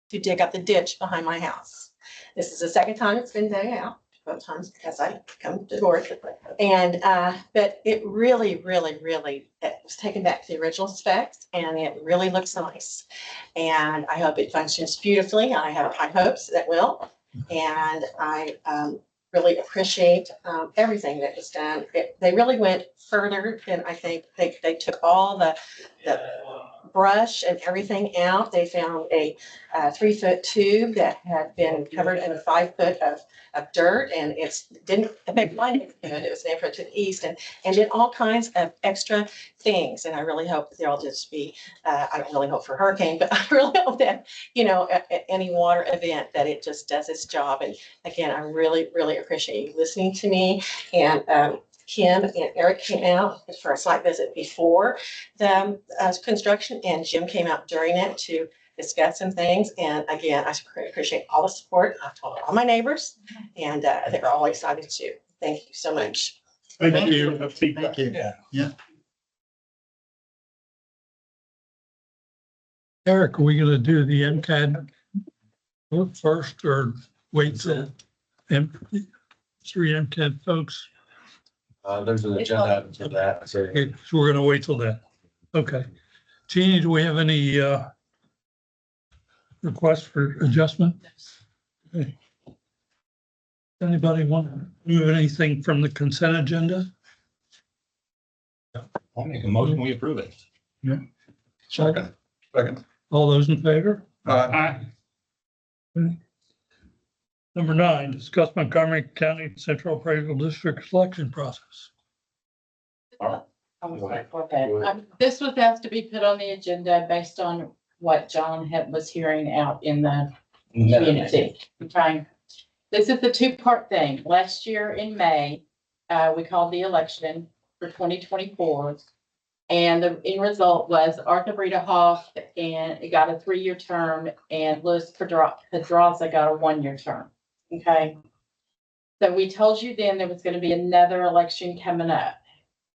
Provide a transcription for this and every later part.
to dig up the ditch behind my house. This is the second time it's been dug out, both times because I come to work. And, but it really, it was taken back to the original specs and it really looks nice. And I hope it functions beautifully. I have high hopes that will. And I, really appreciate everything that was done. They really went further than I think. They took all the brush and everything out. They found a 3-foot tube that had been covered in 5 foot of dirt, and it's didn't affect my neighborhood. It was neighborhood to the east, and did all kinds of extra things. And I really hope that they'll just be. I don't really hope for a hurricane, but I really hope that at any water event that it just does its job. And again, I really appreciate you listening to me. And Kim and Eric came out for a site visit before the construction, and Jim came out during it to discuss some things. And again, I appreciate all the support. I've told all my neighbors, and they're all excited too. Thank you so much. Thank you. Thank you. Yeah. Eric, are we gonna do the MCAD vote first or wait till three MCAD folks? There's an agenda for that. So Okay, so we're gonna wait till then. Okay. Jeannie, do we have any requests for adjustment? Okay. Anybody want to move anything from the consent agenda? I'll make a motion, we approve it. Yeah. Second. All those in favor? Aye. Number 9, discuss Montgomery County Central Appraisal District selection process. This was asked to be put on the agenda based on what John was hearing out in the community. Okay. This is the 2-part thing. Last year in May, we called the election for 2024. And the end result was Arthur Rita Hoff, and it got a 3-year term, and Louis Pedraza got a 1-year term. Okay. So we told you then there was going to be another election coming up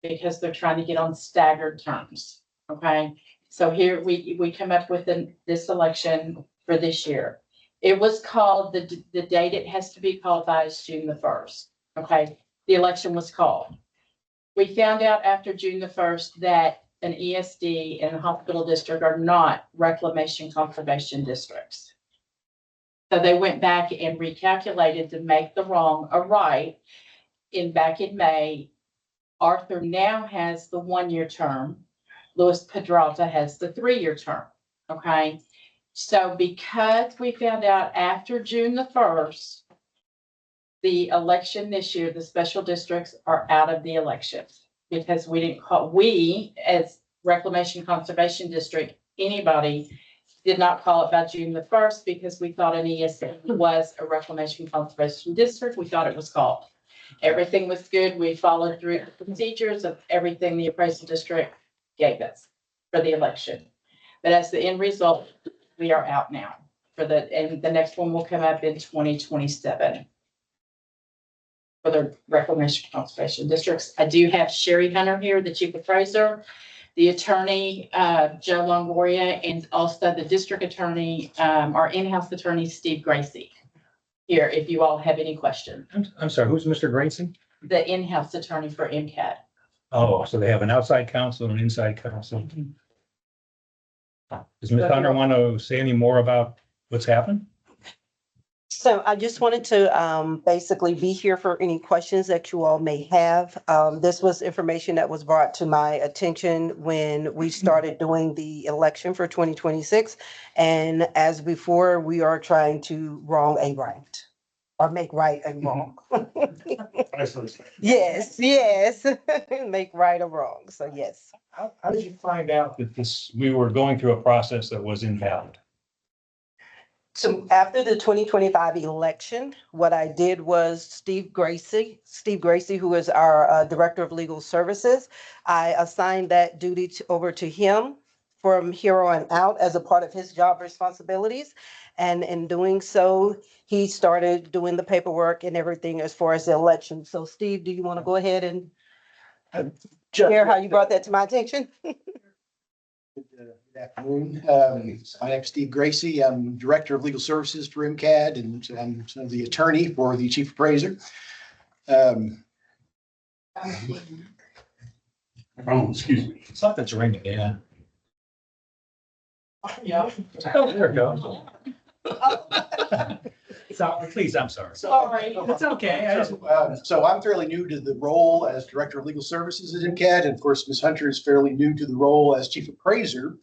because they're trying to get on staggered terms. Okay. So here we come up with this election for this year. It was called, the date it has to be called by is June the 1st. Okay. The election was called. We found out after June the 1st that an ESD and the hospital district are not reclamation conservation districts. So they went back and recalculated to make the wrong a right. Back in May, Arthur now has the 1-year term. Louis Pedraza has the 3-year term. Okay. So because we found out after June the 1st, the election this year, the special districts are out of the elections because we as Reclamation Conservation District, anybody did not call it by June the 1st because we thought an ESD was a Reclamation Conservation District. We thought it was called. Everything was good. We followed through the procedures of everything the appraisal district gave us for the election. But as the end result, we are out now and the next one will come up in 2027. For the Reclamation Conservation Districts. I do have Sherry Hunter here, the chief appraiser, the attorney, Joe Longoria, and also the district attorney, our in-house attorney, Steve Gracie. Here, if you all have any questions. I'm sorry, who's Mr. Grayson? The in-house attorney for MCAD. Oh, so they have an outside counsel and an inside counsel. Does Ms. Hunter want to say any more about what's happened? So I just wanted to basically be here for any questions that you all may have. This was information that was brought to my attention when we started doing the election for 2026. And as before, we are trying to wrong a right or make right a wrong. Yes, make right or wrong. So yes. How did you find out that we were going through a process that was invalid? So after the 2025 election, what I did was Steve Gracie, who is our Director of Legal Services, I assigned that duty over to him from here on out as a part of his job responsibilities. And in doing so, he started doing the paperwork and everything as far as the election. So Steve, do you want to go ahead and share how you brought that to my attention? Afternoon. My name's Steve Gracie. I'm Director of Legal Services for MCAD, and I'm the attorney for the Chief Appraiser. Oh, excuse me. Something's ringing, yeah. Yeah. Oh, there it goes. So, please, I'm sorry. Sorry. It's okay. I just, So I'm fairly new to the role as Director of Legal Services at MCAD, and of course, Ms. Hunter is fairly new to the role as Chief Appraiser.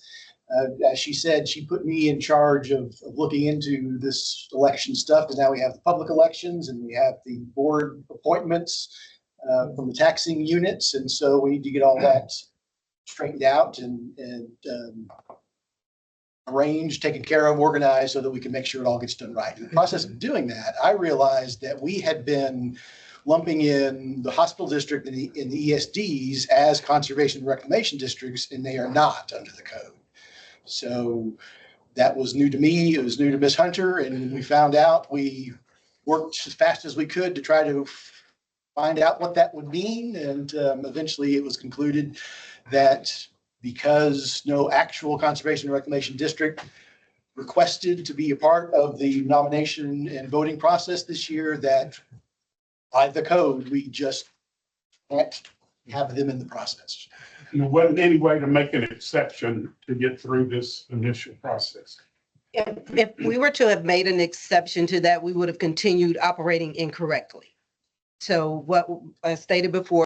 As she said, she put me in charge of looking into this election stuff, and now we have the public elections and we have the board appointments from the taxing units, and so we need to get all that straightened out and arranged, taken care of, organized, so that we can make sure it all gets done right. In the process of doing that, I realized that we had been lumping in the hospital district and the ESDs as conservation and reclamation districts, and they are not under the code. So that was new to me. It was new to Ms. Hunter, and when we found out, we worked as fast as we could to try to find out what that would mean. And eventually it was concluded that because no actual conservation and reclamation district requested to be a part of the nomination and voting process this year, that by the code, we just can't have them in the process. And there wasn't any way to make an exception to get through this initial process. If we were to have made an exception to that, we would have continued operating incorrectly. So what I stated before,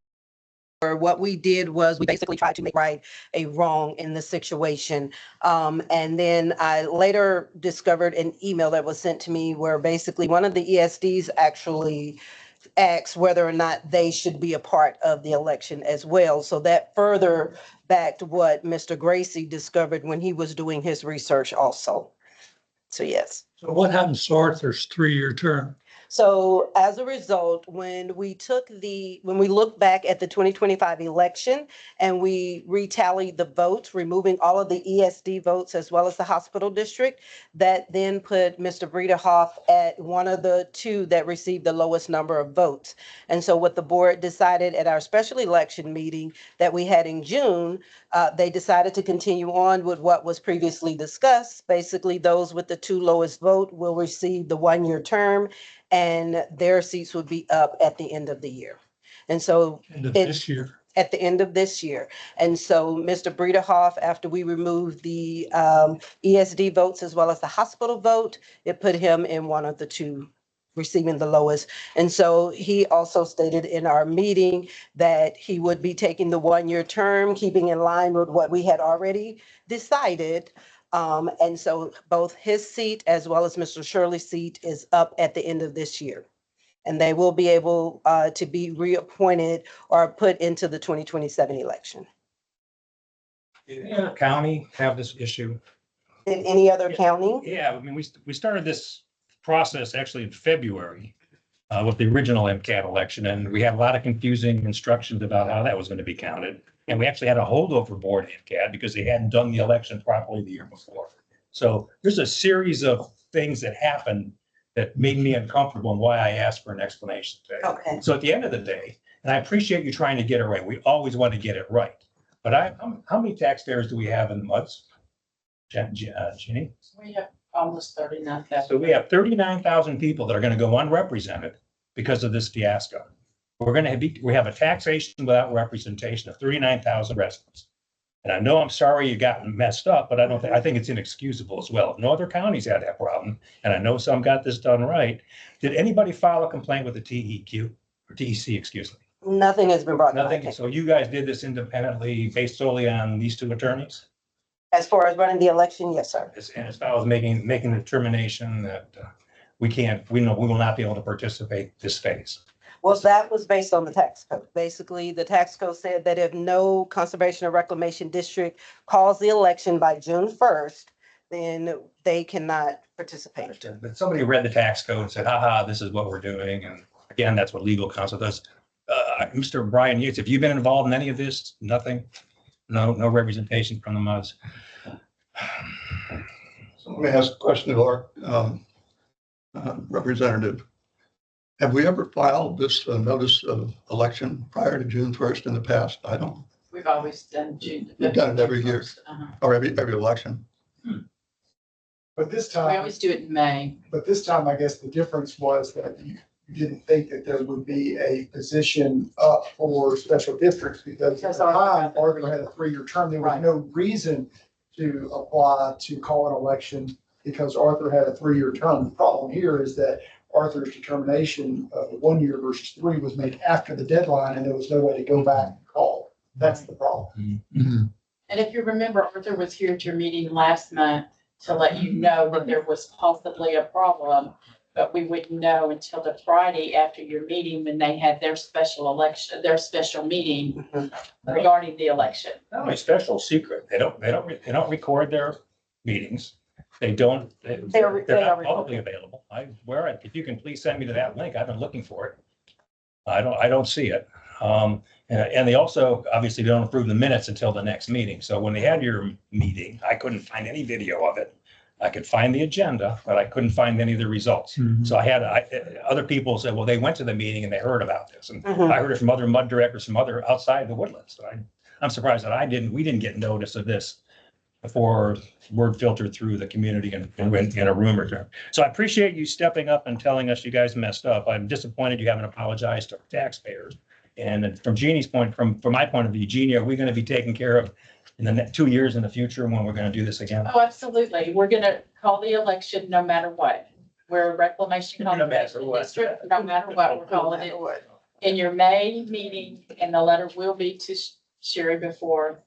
or what we did was we basically tried to make right a wrong in the situation. And then I later discovered an email that was sent to me where basically one of the ESDs actually asked whether or not they should be a part of the election as well. So that further backed what Mr. Gracie discovered when he was doing his research also. So yes. So what happens to Arthur's 3-year term? So as a result, when we look back at the 2025 election and we retallied the votes, removing all of the ESD votes as well as the hospital district, that then put Mr. Bredehoff at one of the two that received the lowest number of votes. And so what the board decided at our special election meeting that we had in June, they decided to continue on with what was previously discussed. Basically, those with the 2 lowest vote will receive the 1-year term, and their seats would be up at the end of the year. And so End of this year. at the end of this year. And so Mr. Bredehoff, after we removed the ESD votes as well as the hospital vote, it put him in one of the 2 receiving the lowest. And so he also stated in our meeting that he would be taking the 1-year term, keeping in line with what we had already decided. And so both his seat as well as Mr. Shirley's seat is up at the end of this year. And they will be able to be reappointed or put into the 2027 election. did any other county have this issue? In any other county? Yeah, I mean, we started this process actually in February with the original MCAT election, and we had a lot of confusing instructions about how that was going to be counted. And we actually had a holdover board in MCAT because they hadn't done the election properly the year before. So there's a series of things that happened that made me uncomfortable and why I asked for an explanation today. Okay. So at the end of the day, and I appreciate you trying to get it right. We always want to get it right. But how many taxpayers do we have in the MUDs? Ginny? We have almost 39,000. So we have 39,000 people that are going to go unrepresented because of this fiasco. We have a taxation without representation of 39,000 residents. And I know I'm sorry you got messed up, but I think it's inexcusable as well. No other counties had that problem, and I know some got this done right. Did anybody file a complaint with the TEQ or TEC, excuse me? Nothing has been brought to my Nothing. attention. So you guys did this independently based solely on these 2 attorneys? As far as running the election, yes, sir. And as far as making the determination that we will not be able to participate this phase. Well, that was based on the tax code. Basically, the tax code said that if no conservation or reclamation district calls the election by June 1st, then they cannot participate. But somebody read the tax code and said, haha, this is what we're doing. And again, that's what legal counsel does. Mr. Brian Yates, have you been involved in any of this? Nothing? No representation from the MUDs? So let me ask a question of our representative. Have we ever filed this notice of election prior to June 1st in the past? I don't We've always done June. We've done it every year. Uh-huh. or every election. But this We time, always do it in May. I guess the difference was that you didn't think that there would be a position up for special districts because at the time, Arthur had a 3-year term. There was Right. no reason to apply to call an election because Arthur had a 3-year term. The problem here is that Arthur's determination of 1 year versus 3 was made after the deadline and there was no way to go back and call. That's the problem. Mhm. And if you remember, Arthur was here at your meeting last month to let you know that there was possibly a problem, but we wouldn't know until the Friday after your meeting when they had their special election, their special meeting regarding the election. Not only special, secret. They don't record their meetings. They don't, they're They are not recorded. publicly available. If you can please send me to that link, I've been looking for it. I don't see it. And they also obviously don't approve the minutes until the next meeting. So when they had your meeting, I couldn't find any video of it. I could find the agenda, but I couldn't find any of the results. Mhm. So other people said, well, they went to the meeting and they heard about this. And Mhm. I heard it from other mud directors from other outside the Woodlands. So I'm surprised that we didn't get notice of this before word filtered through the community and went in a rumor term. So I appreciate you stepping up and telling us you guys messed up. I'm disappointed you haven't apologized to taxpayers. And from Jeannie's point, from my point of view, Jeannie, are we going to be taken care of in the next 2 years in the future when we're going to do this again? Oh, absolutely. We're gonna call the election no matter what. We're a reclamation No matter conservation what. district, no matter what, we're calling it in your May meeting, and the letter will be to Sherry before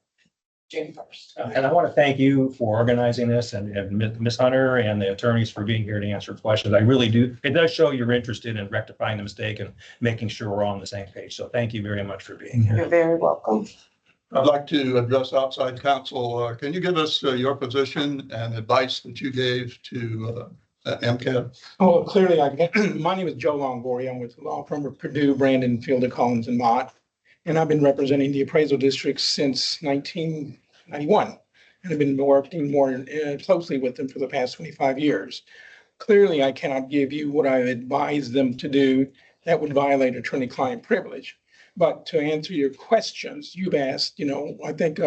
June 1st. And I want to thank you for organizing this and Ms. Hunter and the attorneys for being here to answer questions. I really do. It does show you're interested in rectifying the mistake and making sure we're all on the same page. So thank you very much for being here. You're very welcome. I'd like to address outside counsel. Can you give us your position and advice that you gave to MCAD? Oh, clearly, my name is Joe Longoria. I'm with the law firm of Purdue, Brandon, Fielder, Collins, and Mott. And I've been representing the appraisal district since 1991. And I've been working more closely with them for the past 25 years. Clearly, I cannot give you what I advised them to do. That would violate attorney-client privilege. But to answer your questions, you've asked, I think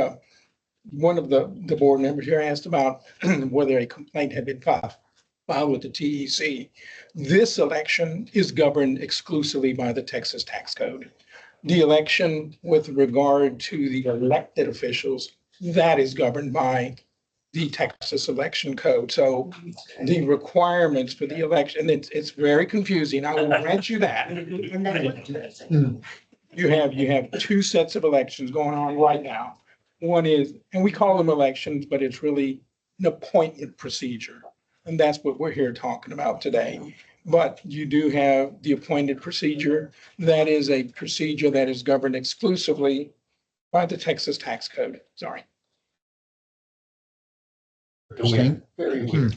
one of the board members here asked about whether a complaint had been filed with the TEC. This election is governed exclusively by the Texas Tax Code. The election with regard to the elected officials, that is governed by the Texas Election Code. So the requirements for the election, it's very confusing. I will grant you that. And that's what it is. You have 2 sets of elections going on right now. One is, and we call them elections, but it's really an appointment procedure. And that's what we're here talking about today. But you do have the appointed procedure. That is a procedure that is governed exclusively by the Texas Tax Code. Sorry.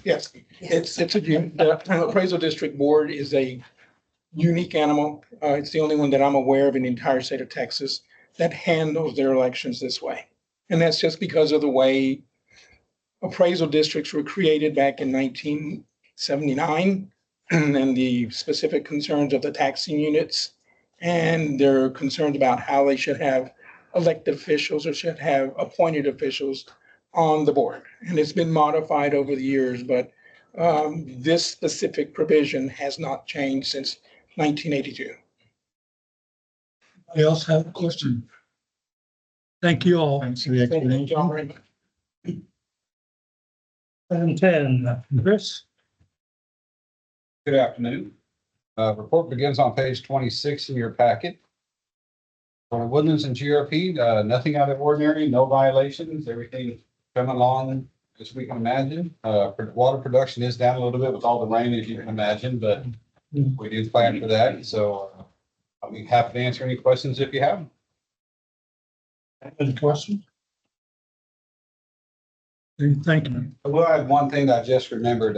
Yes, the appraisal district board is a unique animal. It's the only one that I'm aware of in the entire state of Texas that handles their elections this way. And that's just because of the way appraisal districts were created back in 1979 and the specific concerns of the taxing units. And they're concerned about how they should have elected officials or should have appointed officials on the board. And it's been modified over the years, but this specific provision has not changed since 1982. Anybody else have a question? Thank you all. Thank you all very much. Item 10, Chris? Good afternoon. Report begins on page 26 in your packet. For Woodlands and GRP, nothing out of ordinary, no violations, everything coming along as we can imagine. Water production is down a little bit with all the rain, as you can imagine, but we do plan for that. So I'll be happy to answer any questions if you have them. Any questions? Thank you. Well, I had one thing that I just remembered.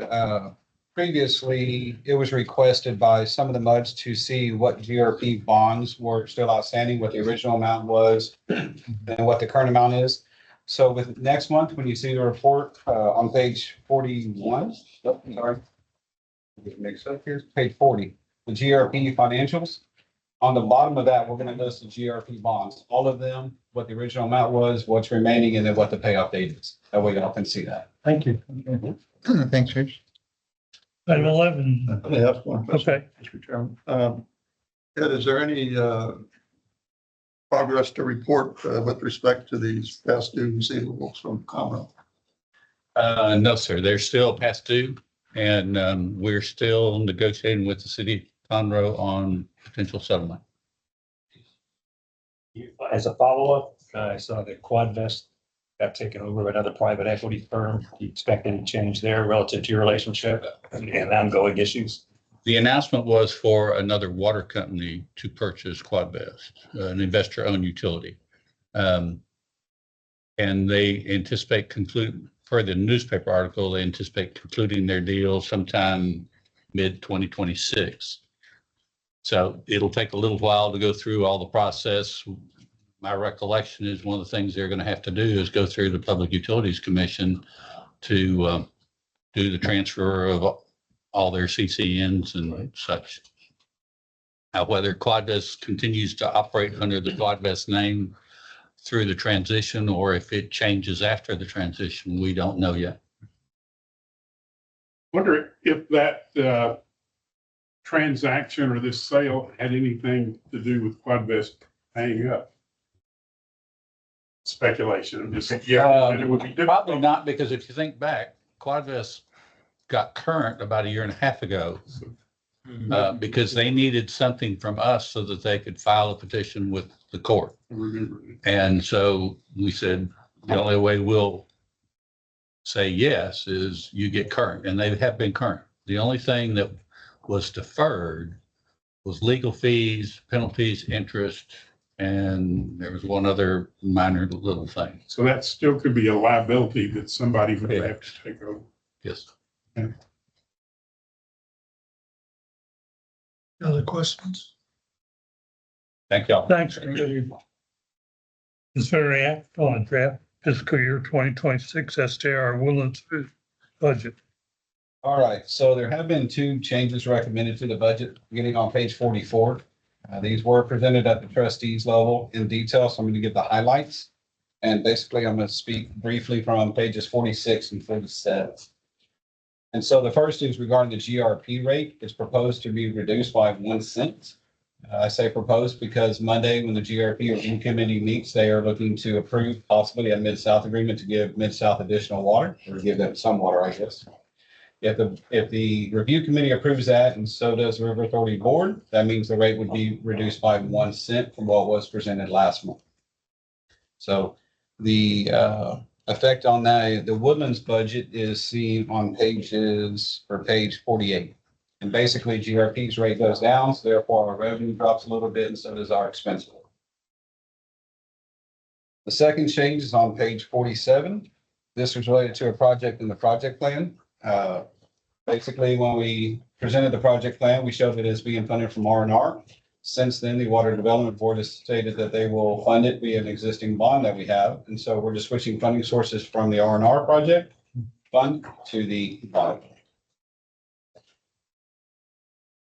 Previously, it was requested by some of the MUDs to see what GRP bonds were still outstanding, what the original amount was, and what the current amount is. So with next month, when you see the report on page 41, sorry, get mixed up here, page 40, the GRP financials. On the bottom of that, we're gonna list the GRP bonds, all of them, what the original amount was, what's remaining, and then what the payoff date is. That way y'all can see that. Thank you. Thanks, Rich. Item 11, Let me ask one question, okay. Mr. Chairman. Ed, is there any progress to report with respect to these past due receivables from Commonwealth? No, sir. They're still past due, and we're still negotiating with the city of Conroe on potential settlement. As a follow-up, I saw that Quadvest got taken over by another private equity firm. Do you expect any change there relative to your relationship and ongoing issues? The announcement was for another water company to purchase Quadvest, an investor-owned utility. And they anticipate per the newspaper article, they anticipate concluding their deal sometime mid-2026. So it'll take a little while to go through all the process. My recollection is one of the things they're going to have to do is go through the Public Utilities Commission to do the transfer of all their CCNs and such. Now, whether Quadvest continues to operate under the Quadvest name through the transition or if it changes after the transition, we don't know yet. Wonder if that transaction or this sale had anything to do with Quadvest paying up? Speculation, I'm just, yeah, and it would be Probably difficult. not, because if you think back, Quadvest got current about 1.5 years ago because they needed something from us so that they could file a petition with the court. I remember. And so we said, the only way we'll say yes is you get current, and they have been current. The only thing that was deferred was legal fees, penalties, interest, and there was one other minor little thing. So that still could be a liability that somebody would have to take over. Yes. Other questions? Thank y'all. Thanks. Consider act on draft fiscal year 2026 STR Woodlands budget. All right, so there have been 2 changes recommended to the budget, beginning on page 44. These were presented at the trustees level in detail, so I'm going to give the highlights. And basically, I'm going to speak briefly from pages 46 and 47. And so the first is regarding the GRP rate. It's proposed to be reduced by 1 cent. I say proposed because Monday, when the GRP review committee meets, they are looking to approve possibly a Mid-South agreement to give Mid-South additional water, or give them some water, I guess. If the review committee approves that, and so does the River Authority Board, that means the rate would be reduced by 1 cent from what was presented last month. So the effect on that, the Woodlands budget is seen on page 48. And basically GRP's rate goes down, so therefore our revenue drops a little bit, and so does our expense. The second change is on page 47. This was related to a project in the project plan. Basically, when we presented the project plan, we showed it as being funded from R&R. Since then, the Water Development Board has stated that they will fund it via an existing bond that we have. And so we're just switching funding sources from the R&R project fund to the bond.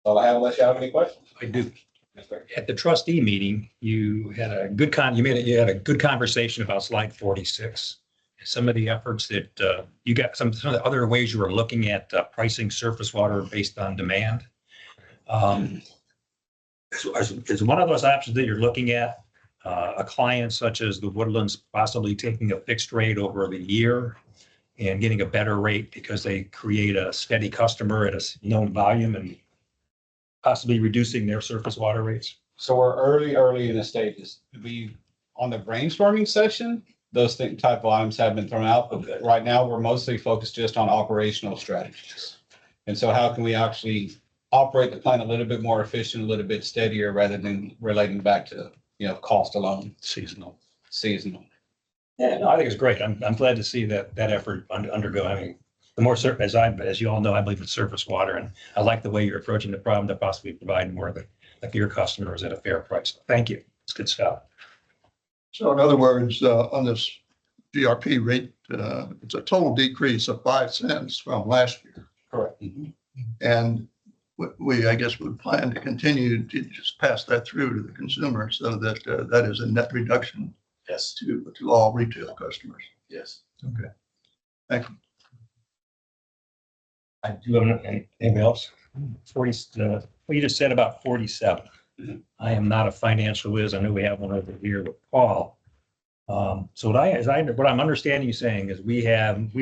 So I have, unless you have any questions. I do. At the trustee meeting, you had a good conversation about slide 46. Some of the efforts that you got, some of the other ways you were looking at pricing surface water based on demand. Is one of those options that you're looking at a client such as the Woodlands possibly taking a fixed rate over the year and getting a better rate because they create a steady customer at a known volume and possibly reducing their surface water rates? So we're early in the stages. We, on the brainstorming session, those type of items have been thrown out, but right now we're mostly focused just on operational strategies. And so how can we actually operate the plant a little bit more efficient, a little bit steadier, rather than relating back to, cost alone. Seasonal. Yeah, no, I think it's great. I'm glad to see that effort undergo. I mean, the more as you all know, I believe in surface water, and I like the way you're approaching the problem to possibly provide more of it, like your customers at a fair price. Thank you. It's good stuff. So in other words, on this GRP rate, it's a total decrease of 5 cents from last year. Correct. And I guess, would plan to continue to just pass that through to the consumer so that that is a net reduction Yes, to all retail customers. yes. Okay. Thank you. I do have anything else? 40, what you just said about 47. I am not a financial whiz. I know we have one over here with Paul. So what I'm understanding you saying is we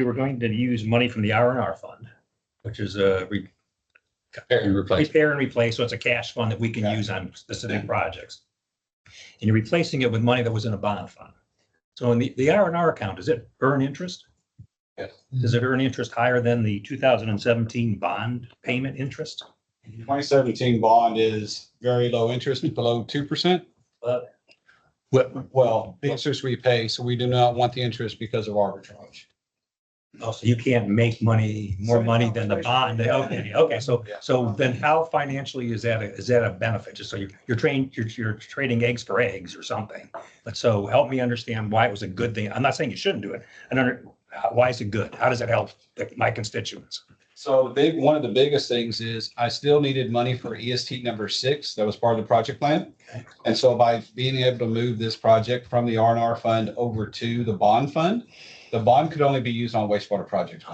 were going to use money from the R&R fund, which is a Repair and replace. repair and replace. So it's a cash fund that we can use on specific projects. And you're replacing it with money that was in a bond fund. So in the R&R account, does it earn interest? Yes. Does it earn interest higher than the 2017 bond payment interest? 2017 bond is very low interest, below 2%. Well, the interest we pay, so we do not want the interest because of arbitrage. Oh, so you can't make more money than the bond. Okay. So then how financially is that a benefit? Just so you're trading eggs for eggs or something. But so help me understand why it was a good thing. I'm not saying you shouldn't do it. Why is it good? How does it help my constituents? So one of the biggest things is I still needed money for EST number 6. That was part of the project plan. Okay. And so by being able to move this project from the R&R fund over to the bond fund, the bond could only be used on wastewater projects.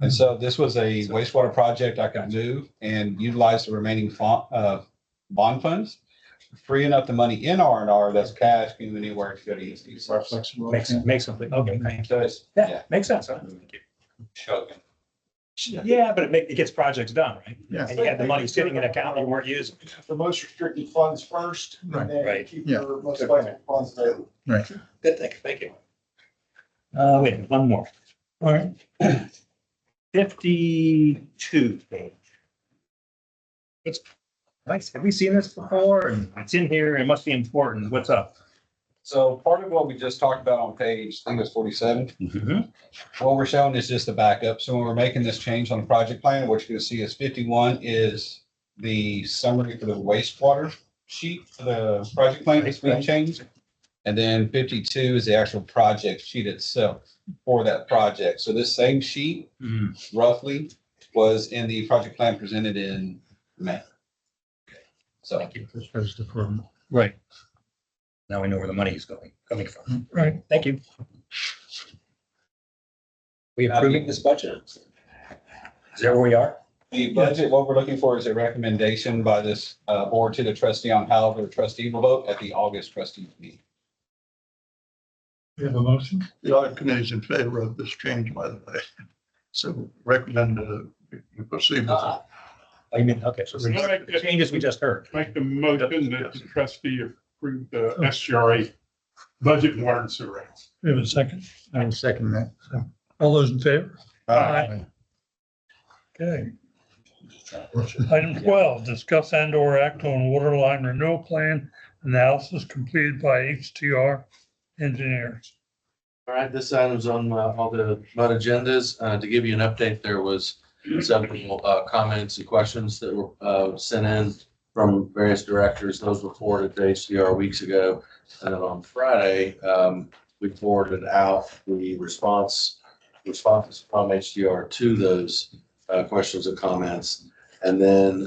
And so this was a wastewater project I could move and utilize the remaining bond funds, freeing up the money in R&R that's cash can anywhere to go to EST. Makes something. Okay, thank you. So it's, Yeah, makes sense. Huh? shocking. Yeah, but it gets projects done, right? Yeah. And you had the money sitting in an account you weren't using. The most restricted funds first, Right. and then Right. keep Yeah. your most flexible funds available. Good, thank you. Wait, one more. All right, 52 page. It's nice. Have we seen this before? And it's in here. It must be important. What's up? So part of what we just talked about on page, I think it's 47, Mhm. what we're showing is just the backup. So when we're making this change on the project plan, what you're gonna see is 51 is the summary for the wastewater sheet for the project plan that's being changed. And then 52 is the actual project sheet itself for that project. So this same sheet roughly was in the project plan presented in May. So Thank you. this was the firm. Right. Now we know where the money is coming from. Right, Thank you. We approving this budget? Is that where we are? the budget, what we're looking for is a recommendation by this board to the trustee on how the trustee will vote at the August trustee meeting. we have a motion. The audit committee is in favor of this change, by the way. So recommend you proceed with it. I mean, okay, so the changes we just heard. Make the motion that the trustee approve the SGRA budget and water and sewer rates. We have a second. I will second that. All those in favor? Aye. Okay. Item 12, discuss and or act on water line renewal plan analysis completed by HTR engineers. All right, this item's on all the MUD agendas. To give you an update, there was several comments and questions that were sent in from various directors. Those were forwarded to HDR weeks ago. And then on Friday, we forwarded out the responses from HDR to those questions and comments. And then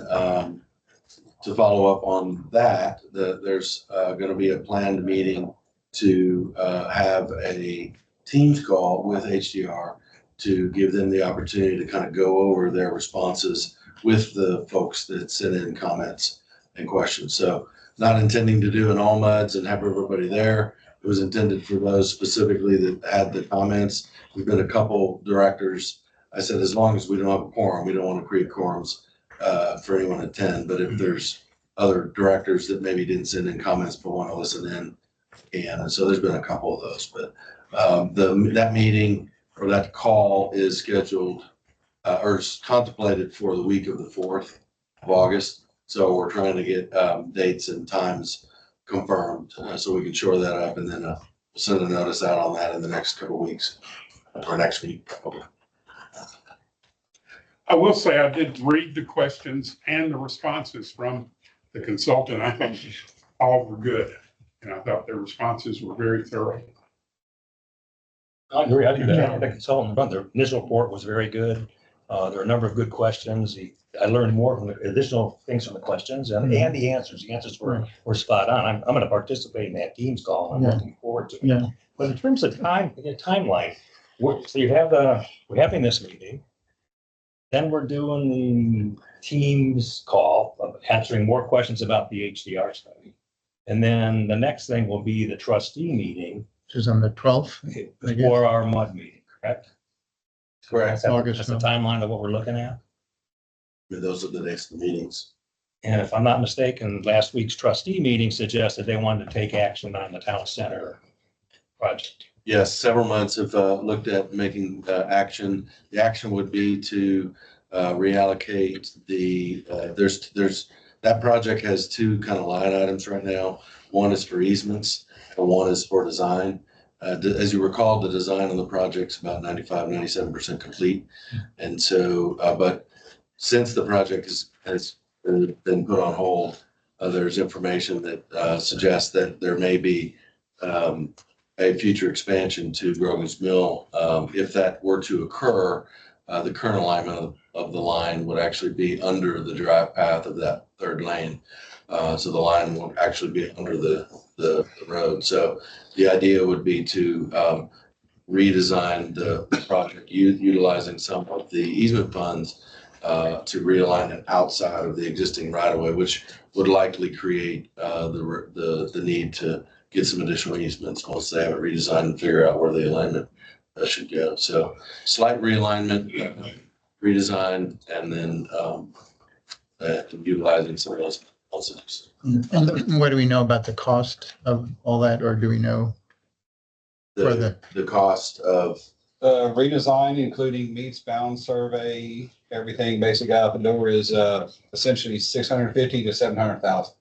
to follow up on that, there's going to be a planned meeting to have a Teams call with HDR to give them the opportunity to kind of go over their responses with the folks that sent in comments and questions. So not intending to do an all MUDs and have everybody there. It was intended for those specifically that had the comments. We've been a couple directors. I said, as long as we don't have a quorum, we don't want to create quorums for anyone to attend. But if there's other directors that maybe didn't send in comments but want to listen in, and so there's been a couple of those. But that meeting or that call is scheduled or is contemplated for the week of the 4th of August. So we're trying to get dates and times confirmed so we can shore that up, and then we'll send a notice out on that in the next couple of weeks or next week probably. I will say I did read the questions and the responses from the consultant. I think all were good. And I thought their responses were very thorough. I agree. I think the consultant, the initial report was very good. There are a number of good questions. I learned more from the additional things from the questions and the answers. The answers were spot on. I'm going to participate in that Teams call. I'm looking forward to it. Yeah. But in terms of timeline, so we're having this meeting. Then we're doing the Teams call, of answering more questions about the HDR study. And then the next thing will be the trustee meeting. Which is on the 12th. Before our MUD meeting, correct? Correct. That's the timeline of what we're looking at. Those are the next meetings. And if I'm not mistaken, last week's trustee meeting suggested they wanted to take action on the town center project. Yes, several months have looked at making action. The action would be to reallocate that project has two kind of line items right now. One is for easements and one is for design. As you recall, the design of the project's about 97% complete. And so, but since the project has been put on hold, there's information that suggests that there may be a future expansion to Grogan's Mill. If that were to occur, the current alignment of the line would actually be under the drive path of that third lane. So the line won't actually be under the road. So the idea would be to redesign the project utilizing some of the easement funds to realign it outside of the existing right of way, which would likely create the need to get some additional easements once they have it redesigned and figure out where the alignment should go. So slight realignment, redesign, and then utilizing some of those positives. And what do we know about the cost of all that, or do we know? The cost of Redesign, including meets bound survey, everything basically out the door is essentially 650 to 700,000.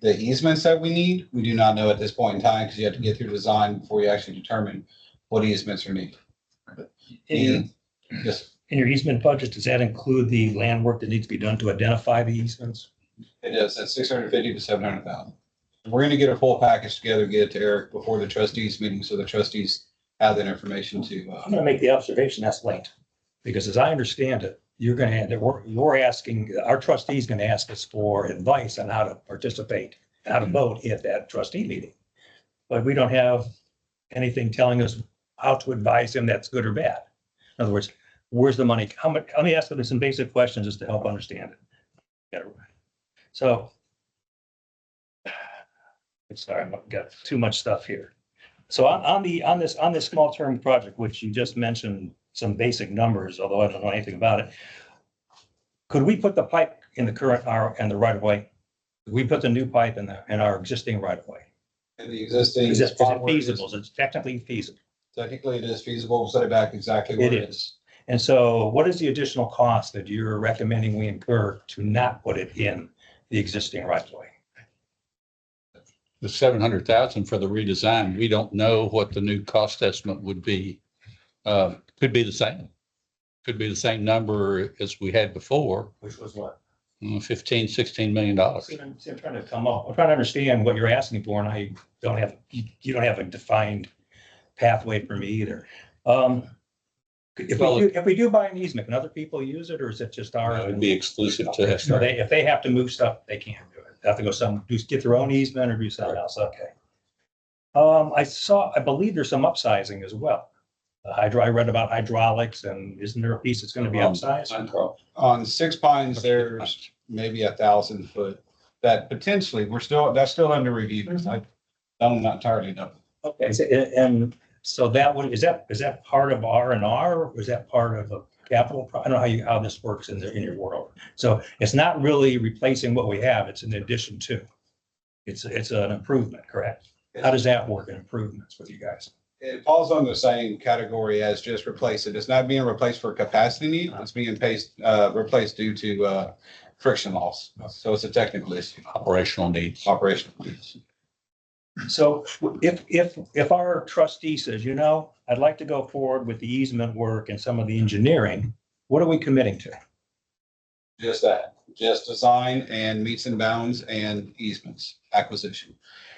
The easements that we need, we do not know at this point in time because you have to get through design before you actually determine what easements are needed. In your easement budget, does that include the land work that needs to be done to identify the easements? It is at 650 to 700,000. We're going to get a full package together, get it to Eric before the trustees meeting, so the trustees have that information to. I'm going to make the observation that's late, because as I understand it, you're asking, our trustee's going to ask us for advice on how to participate, how to vote at that trustee meeting. But we don't have anything telling us how to advise him that's good or bad. In other words, where's the money? How much? Let me ask them some basic questions just to help understand it. So, sorry, I've got too much stuff here. So on this small term project, which you just mentioned some basic numbers, although I don't know anything about it. Could we put the pipe in the current and the right of way? Could we put the new pipe in our existing right of way? And the existing. Is it feasible? Is it technically feasible? Technically, it is feasible. We'll set it back exactly where It is. And so what is the additional cost that you're recommending we incur to not put it in the existing right of way? The 700,000 for the redesign, we don't know what the new cost estimate would be. Could be the same. Could be the same number as we had before. Which was what? 15, $16 million. I'm trying to come up, I'm trying to understand what you're asking for, and you don't have a defined pathway for me either. If we do buy an easement, can other people use it, or is it just our? It would be exclusive to So if they have to move stuff, they can't do it. They have to go get their own easement or do something else. Okay. I believe there's some upsizing as well. I read about hydraulics, and isn't there a piece that's going to be upsized? On Six Pines, there's maybe 1,000 foot that potentially that's still under review. I'm not entirely done. Okay, and so is that part of R&R, or is that part of a capital? I don't know how this works in your world. So it's not really replacing what we have. It's an addition to. It's an improvement, correct? How does that work in improvements with you guys? It falls on the same category as just replace it. It's not being replaced for capacity need. It's being replaced due to friction loss. So it's a technical issue. Operational needs. Operational needs. So if our trustee says, I'd like to go forward with the easement work and some of the engineering, what are we committing to? Just that, just design and meets and bounds and easements acquisition.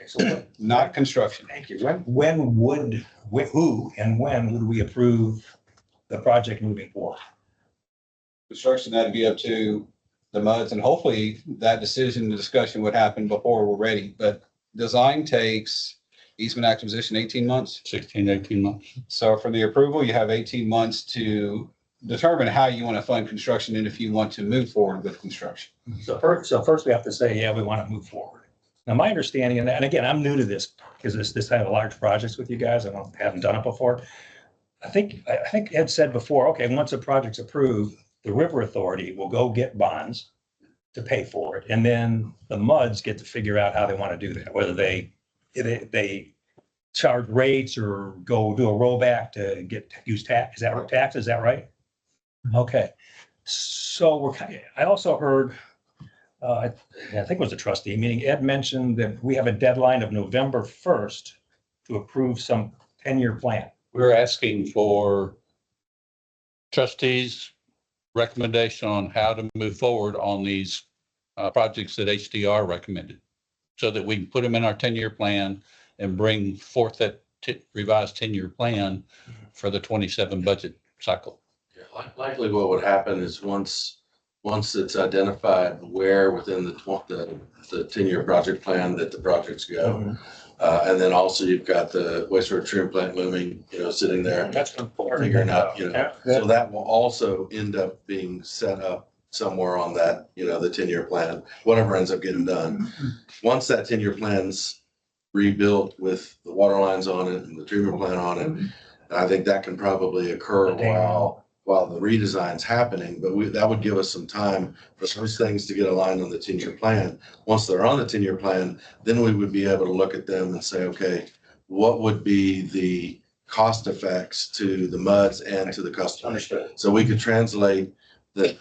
So not construction. Thank you. Who and when would we approve the project moving forward? Construction had to be up to the MUDs, and hopefully that decision, the discussion would happen before we're ready. But design takes easement acquisition 18 months. 16, 18 months. So for the approval, you have 18 months to determine how you want to fund construction and if you want to move forward with construction. So first we have to say, yeah, we want to move forward. Now, my understanding, and again, I'm new to this because this kind of large projects with you guys, haven't done it before. I think Ed said before, okay, once a project's approved, the River Authority will go get bonds to pay for it. And then the MUDs get to figure out how they want to do that, whether they charge rates or go do a rollback to use tax. Is that tax? Is that right? Okay. So I also heard, I think it was a trustee meeting, Ed mentioned that we have a deadline of November 1st to approve some 10-year plan. We're asking for trustees' recommendation on how to move forward on these projects that HDR recommended, so that we can put them in our 10-year plan and bring forth that revised 10-year plan for the 27 budget cycle. Yeah, likely what would happen is once it's identified where within the 10-year project plan that the projects go. And then also you've got the wastewater treatment plant looming, sitting there. That's important. Figuring out, so that will also end up being set up somewhere on that, the 10-year plan, whatever ends up getting done. Once that 10-year plan's rebuilt with the water lines on it and the treatment plant on it, I think that can probably occur while the redesign's happening, but that would give us some time for those things to get aligned on the 10-year plan. Once they're on the 10-year plan, then we would be able to look at them and say, okay, what would be the cost effects to the MUDs and to the customer? Understood. So we could translate the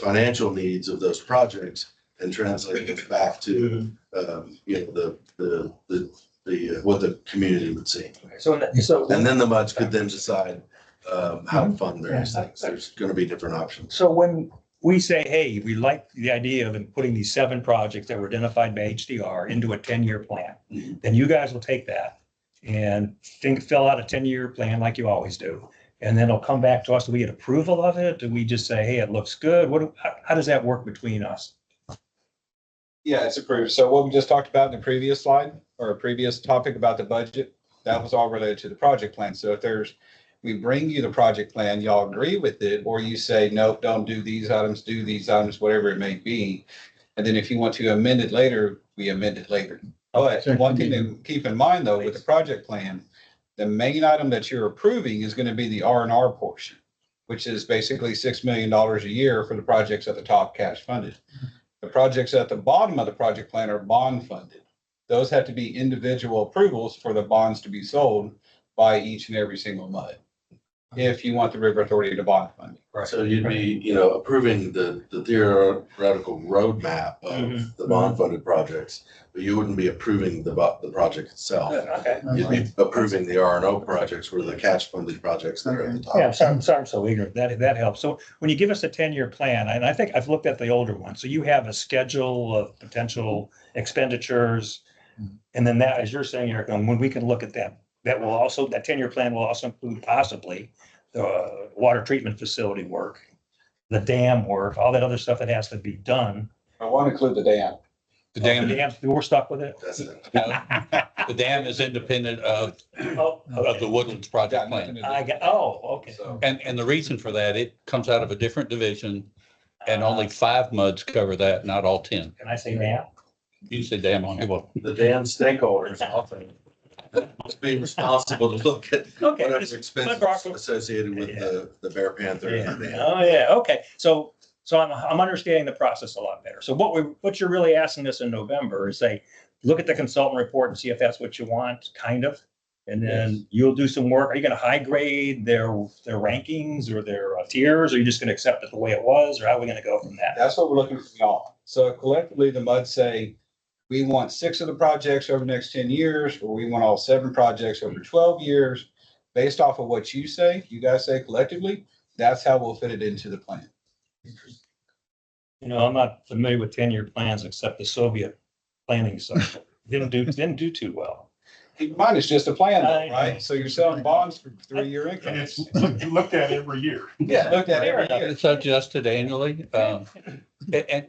financial needs of those projects and translate it back to, what the community would see. And then the MUDs could then decide how to fund various things. There's going to be different options. So when we say, hey, we like the idea of putting these 7 projects that were identified by HDR into a 10-year plan, then you guys will take that and fill out a 10-year plan like you always do. And then it'll come back to us. Do we get approval of it? Do we just say, hey, it looks good? How does that work between us? Yeah, it's approved. So what we just talked about in the previous slide or a previous topic about the budget, that was all related to the project plan. So if we bring you the project plan, y'all agree with it, or you say, nope, don't do these items, do these items, whatever it may be. And then if you want to amend it later, we amend it later. But one thing to keep in mind though, with the project plan, the main item that you're approving is going to be the R&R portion, which is basically $6 million a year for the projects at the top cash funded. The projects at the bottom of the project plan are bond funded. Those have to be individual approvals for the bonds to be sold by each and every single MUD, if you want the River Authority to bond fund it. So you'd be, approving the theoretical roadmap of the bond funded projects, but you wouldn't be approving the project itself. Okay. You'd be approving the R&O projects where the cash funded projects that are at the top. Yeah, I'm sorry, I'm so ignorant. That helps. So when you give us a 10-year plan, and I think I've looked at the older one, so you have a schedule of potential expenditures. And then that, as you're saying, Eric, when we can look at that, that 10-year plan will also include possibly the water treatment facility work, the dam work, all that other stuff that has to be done. I want to include the dam. The dam, we're stuck with it. That's it. the dam is independent of the Woodlands project plan. Okay. And the reason for that, it comes out of a different division and only 5 MUDs cover that, not all 10. Can I say dam? You say dam on it. Well, The dam stakeholders often must be responsible to look at whatever expenses associated with the Bear Panther. And the dam. Oh, yeah. Okay. So I'm understanding the process a lot better. So what you're really asking us in November is say, look at the consultant report and see if that's what you want, kind of. And then you'll do some work. Are you going to high grade their rankings or their tiers? Or are you just going to accept it the way it was? Or how are we going to go from that? That's what we're looking for y'all. So collectively, the MUD say, we want 6 of the projects over the next 10 years, or we want all 7 projects over 12 years. Based off of what you guys say collectively, that's how we'll fit it into the plan. I'm not familiar with 10-year plans except the Soviet planning cycle. Didn't do too well. Keep in mind, it's just a plan, though, right? So you're selling bonds for 3-year And increments. it's looked at every year. Yeah, looked at every year. It's adjusted annually. And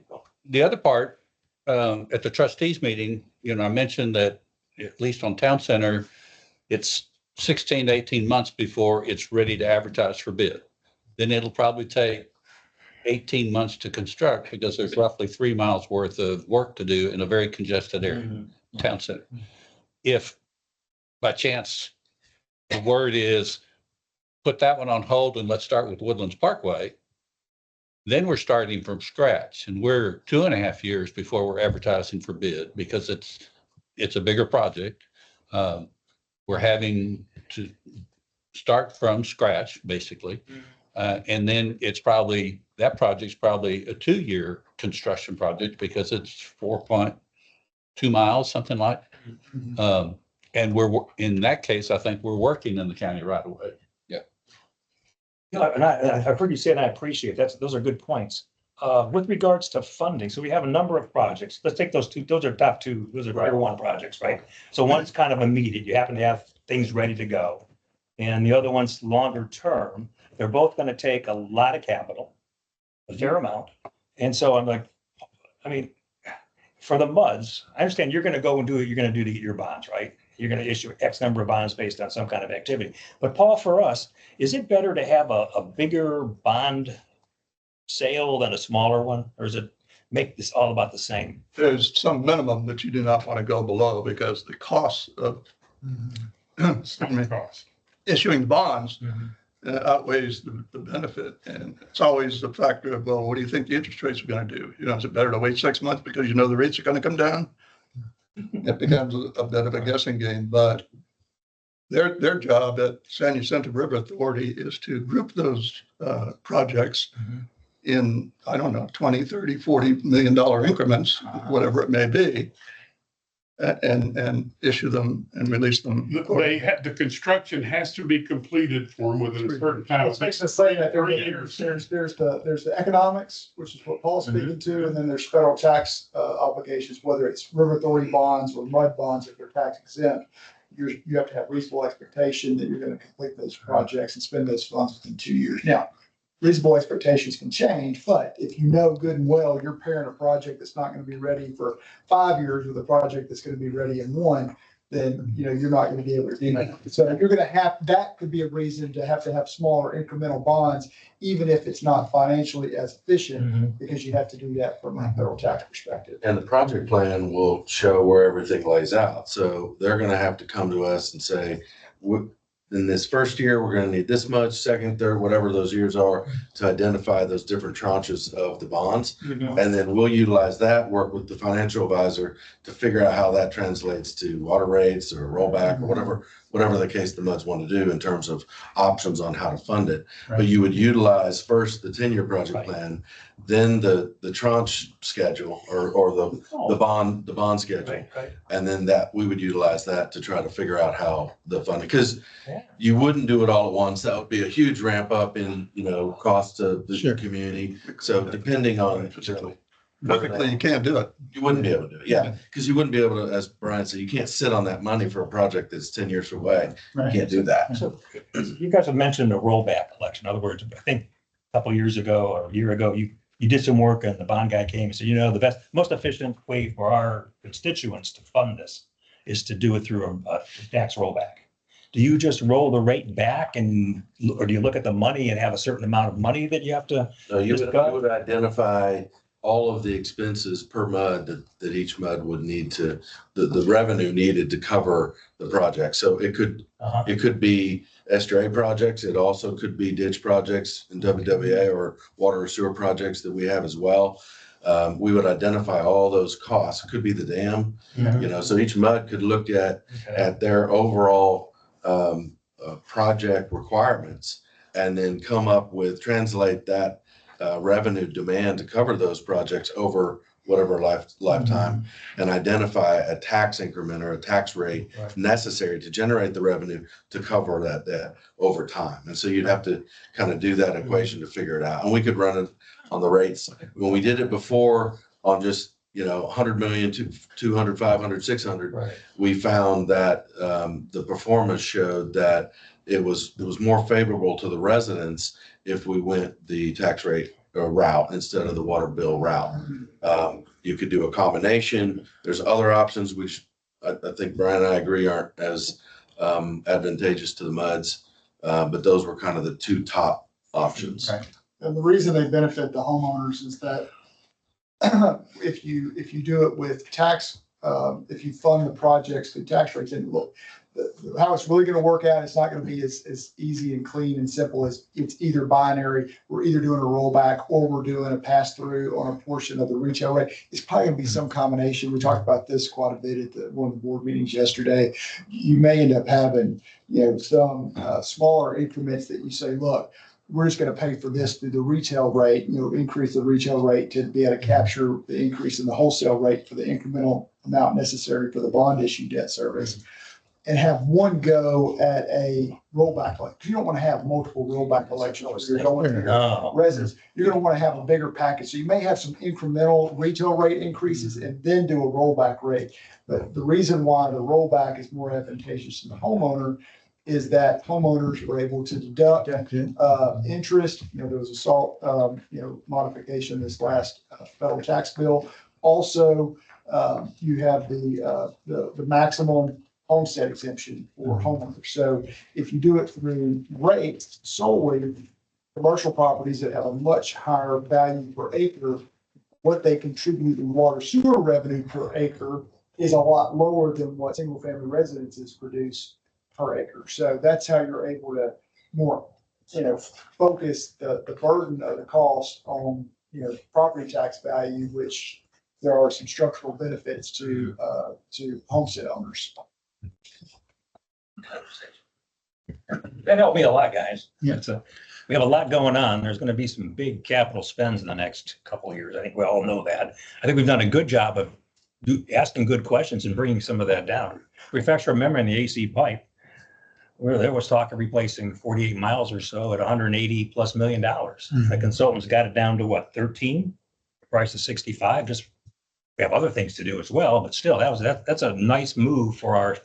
the other part, at the trustees meeting, I mentioned that at least on Town Center, it's 16 to 18 months before it's ready to advertise for bid. Then it'll probably take 18 months to construct because there's roughly 3 miles worth of work to do in a very congested area, Town Center. If by chance the word is put that one on hold and let's start with Woodlands Parkway, then we're starting from scratch, and we're 2.5 years before we're advertising for bid because it's a bigger project. We're having to start from scratch, basically. And then that project's probably a 2-year construction project because it's 4.2 miles, something like. And in that case, I think we're working in the county right away. And I've heard you say, and I appreciate those are good points. With regards to funding, so we have a number of projects. Let's take those two. Those are top two. Those are tier one projects, right? So one's kind of immediate. You happen to have things ready to go. And the other one's longer term. They're both going to take a lot of capital, a fair amount. And so I'm like, for the MUDs, I understand you're going to go and do what you're going to do to get your bonds, right? You're going to issue X number of bonds based on some kind of activity. But Paul, for us, is it better to have a bigger bond sale than a smaller one? Or does it make this all about the same? There's some minimum that you do not want to go below because the cost of issuing bonds outweighs the benefit. And it's always the factor of, well, what do you think the interest rates are going to do? Is it better to wait 6 months because the rates are going to come down? It becomes a bit of a guessing game, but their job at San Jacinto River Authority is to group those projects in, I don't know, 20, 30, $40 million increments, whatever it may be, and issue them and release them. The construction has to be completed for them within a certain time. It's basically saying that there's the economics, which is what Paul's speaking to, and then there's federal tax obligations, whether it's river authority bonds or MUD bonds, if they're tax exempt. You have to have reasonable expectation that you're going to complete those projects and spend those funds within 2 years. Now, reasonable expectations can change, but if you know good and well, you're pairing a project that's not going to be ready for 5 years with a project that's going to be ready in 1, then, you're not going to be able to do that. So you're going to that could be a reason to have smaller incremental bonds, even if it's not financially as efficient, because you have to do that from a federal tax perspective. And the project plan will show where everything lays out. So they're going to have to come to us and say, in this first year, we're going to need this much, second, third, whatever those years are, to identify those different tranches of the bonds. And then we'll utilize that, work with the financial advisor to figure out how that translates to water rates or rollback or whatever the case the MUDs want to do in terms of options on how to fund it. But you would utilize first the 10-year project plan, then the tranche schedule or the bond schedule. And then that we would utilize that to try to figure out how the funding, because you wouldn't do it all at once. That would be a huge ramp up in, cost to the community. So depending on Perfectly, you can't do it. You wouldn't be able to do it. Yeah. Because you wouldn't be able to, as Brian said, you can't sit on that money for a project that's 10 years away. You can't do that. So you guys have mentioned a rollback election. In other words, I think a couple of years ago or a year ago, you did some work and the bond guy came and said, the most efficient way for our constituents to fund this is to do it through a tax rollback. Do you just roll the rate back or do you look at the money and have a certain amount of money that you have to? No, you would identify all of the expenses per MUD that each MUD would need to, the revenue needed to cover the project. So it could be SDRA projects. It also could be ditch projects in WWA or water or sewer projects that we have as well. We would identify all those costs. It could be the dam, so each MUD could look at their overall project requirements and then come up with, translate that revenue demand to cover those projects over whatever lifetime and identify a tax increment or a tax rate necessary to generate the revenue to cover that over time. And so you'd have to kind of do that equation to figure it out. And we could run it on the rates. When we did it before on just 100 million to 200, 500, 600, Right. we found that the performance showed that it was more favorable to the residents if we went the tax rate route instead of the water bill route. You could do a combination. There's other options which I think Brian and I agree aren't as advantageous to the MUDs, but those were kind of the two top options. Right. And the reason they benefit the homeowners is that if you do it with tax, if you fund the projects through tax rates, and look, how it's really gonna work out, it's not gonna be as easy and clean and simple as it's either binary. We're either doing a rollback or we're doing a pass through on a portion of the retail rate. It's probably gonna be some combination. We talked about this quite a bit at one of the board meetings yesterday. You may end up having, some smaller increments that you say, look, we're just gonna pay for this through the retail rate, increase the retail rate to be able to capture the increase in the wholesale rate for the incremental amount necessary for the bond issue debt service. And have one go at a rollback, like, you don't want to have multiple rollback elections. You're going to No. residents. You're going to want to have a bigger package. So you may have some incremental retail rate increases and then do a rollback rate. But the reason why the rollback is more advantageous to the homeowner is that homeowners were able to deduct interest. There was a SALT, modification this last federal tax bill. Also, you have the maximum homestead exemption for homeowners. So if you do it through rates solely, commercial properties that have a much higher value per acre, what they contribute in water sewer revenue per acre is a lot lower than what single family residences produce per acre. So that's how you're able to more, focus the burden of the cost on, property tax value, which there are some structural benefits to homestead owners. That helped me a lot, guys. Yeah. We have a lot going on. There's going to be some big capital spends in the next couple of years. I think we all know that. I think we've done a good job of asking good questions and bringing some of that down. Refresh our memory in the AC pipe, where there was talk of replacing 48 miles or so at $180+ million. The consultants got it down to what, 13? The price of 65. Just we have other things to do as well, but still, that's a nice move for our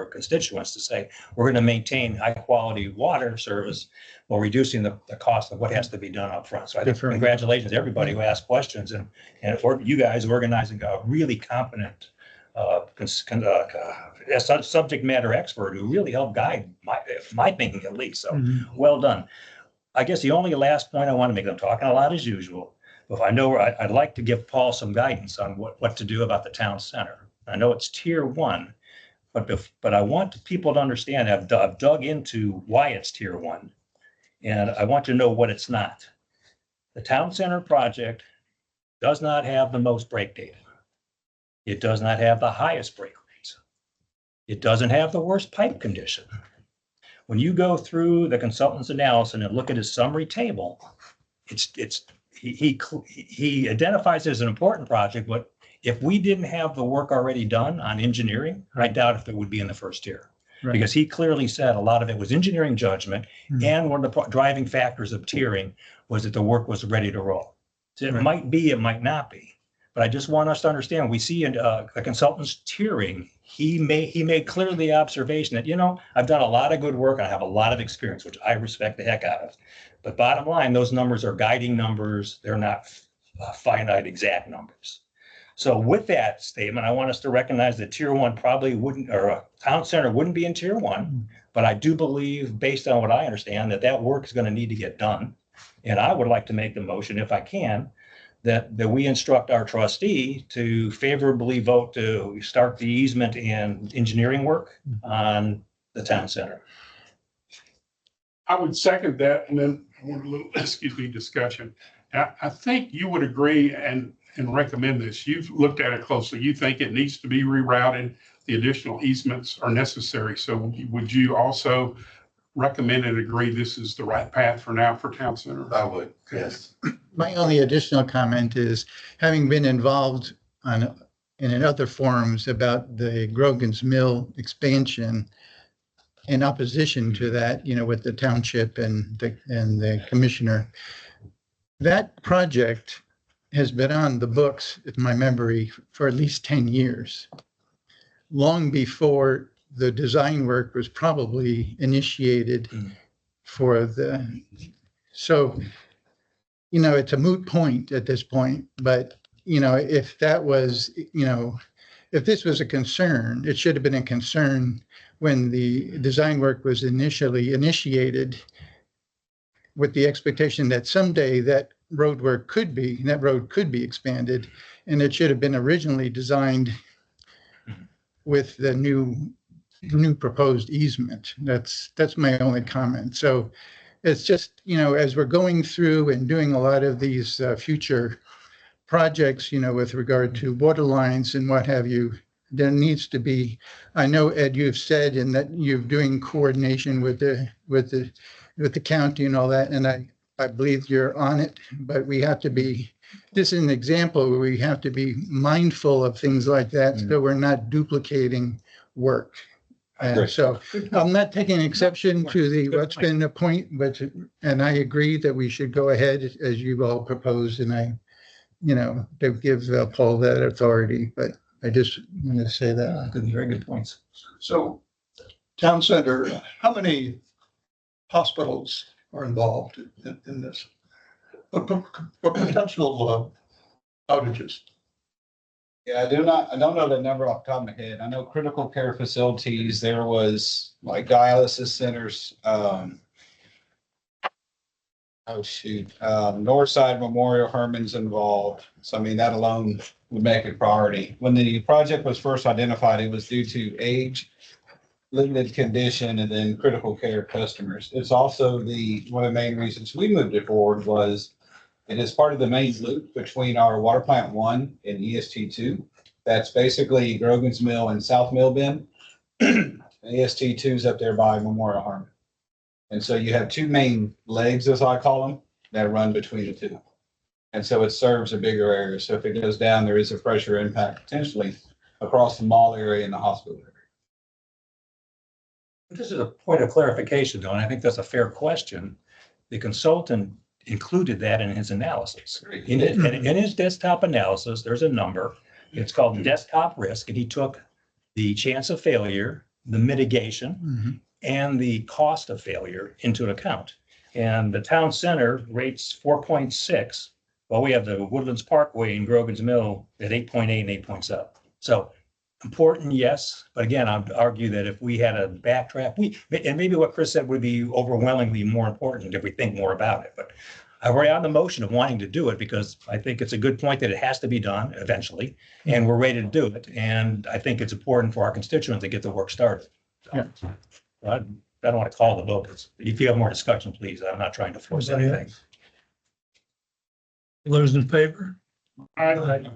constituents to say we're going to maintain high quality water service while reducing the cost of what has to be done up front. So I think congratulations to everybody who asked questions and for you guys organizing a really competent subject matter expert who really helped guide my thinking at least. So well done. I guess the only last point I want to make, I'm talking a lot as usual, but I know I'd like to give Paul some guidance on what to do about the town center. I know it's tier 1, but I want people to understand, I've dug into why it's tier 1, and I want you to know what it's not. The town center project does not have the most break data. It does not have the highest break rates. It doesn't have the worst pipe condition. When you go through the consultant's analysis and look at his summary table, he identifies it as an important project, but if we didn't have the work already done on engineering, I doubt if it would be in the first tier. Right. Because he clearly said a lot of it was engineering judgment, and one of the driving factors of tiering was that the work was ready to roll. So it might be, it might not be. But I just want us to understand, we see in the consultant's tiering, he made clearly the observation that, I've done a lot of good work and I have a lot of experience, which I respect the heck out of. But bottom line, those numbers are guiding numbers. They're not finite exact numbers. So with that statement, I want us to recognize that tier 1 probably wouldn't, or a town center wouldn't be in tier 1. But I do believe, based on what I understand, that work is going to need to get done. And I would like to make the motion, if I can, that we instruct our trustee to favorably vote to start the easement and engineering work on the town center. I would second that, and then a little, discussion. I think you would agree and recommend this. You've looked at it closely. You think it needs to be rerouted. The additional easements are necessary. So would you also recommend and agree this is the right path for now for town center? I would, yes. My only additional comment is, having been involved in other forums about the Grogan's Mill expansion, in opposition to that, with the township and the commissioner, that project has been on the books, in my memory, for at least 10 years, long before the design work was probably initiated for the, so, you know, it's a moot point at this point, but, you know, if that was, you know, if this was a concern, it should have been a concern when the design work was initially initiated with the expectation that someday that road could be expanded, and it should have been originally designed with the new proposed easement. That's my only comment. So it's just, you know, as we're going through and doing a lot of these future projects, you know, with regard to water lines and what have you, there needs to be, I know, Ed, you've said, and that you're doing coordination with the county and all that, and I believe you're on it, but we have to be, this is an example where we have to be mindful of things like that, so we're not duplicating work. And so I'm not taking exception to what's been the point, but, and I agree that we should go ahead as you all proposed, and I, you know, to give Paul that authority, but I just want to say that. Very good points. So town center, how many hospitals are involved in this? What potential outages? Yeah, I don't know the number off the top of my head. I know critical care facilities, there was like dialysis centers, Northside Memorial Herman's involved. So I mean, that alone would make it priority. When the project was first identified, it was due to age, limited condition, and then critical care customers. It's also one of the main reasons we moved it forward was it is part of the main loop between our water plant 1 and EST 2. That's basically Grogan's Mill and South Mill Bend. EST 2 is up there by Memorial Herman. And so you have two main legs, as I call them, that run between the two. And so it serves a bigger area. So if it goes down, there is a pressure impact potentially across the mall area and the hospital area. This is a point of clarification, though, and I think that's a fair question. The consultant included that in his analysis. In his desktop analysis, there's a number. It's called desktop risk, and he took the chance of failure, the mitigation, and the cost of failure into account. And the town center rates 4.6, while we have the Woodlands Parkway and Grogan's Mill at 8.8 and 8.7. So important, yes, but again, I'd argue that if we had a backtrack, and maybe what Chris said would be overwhelmingly more important if we think more about it. But I've already on the motion of wanting to do it because I think it's a good point that it has to be done eventually, and we're ready to do it. And I think it's important for our constituents to get the work started. So, I don't want to call the vote. If you have more discussion, please. I'm not trying to force anything. Those in favor? Aye.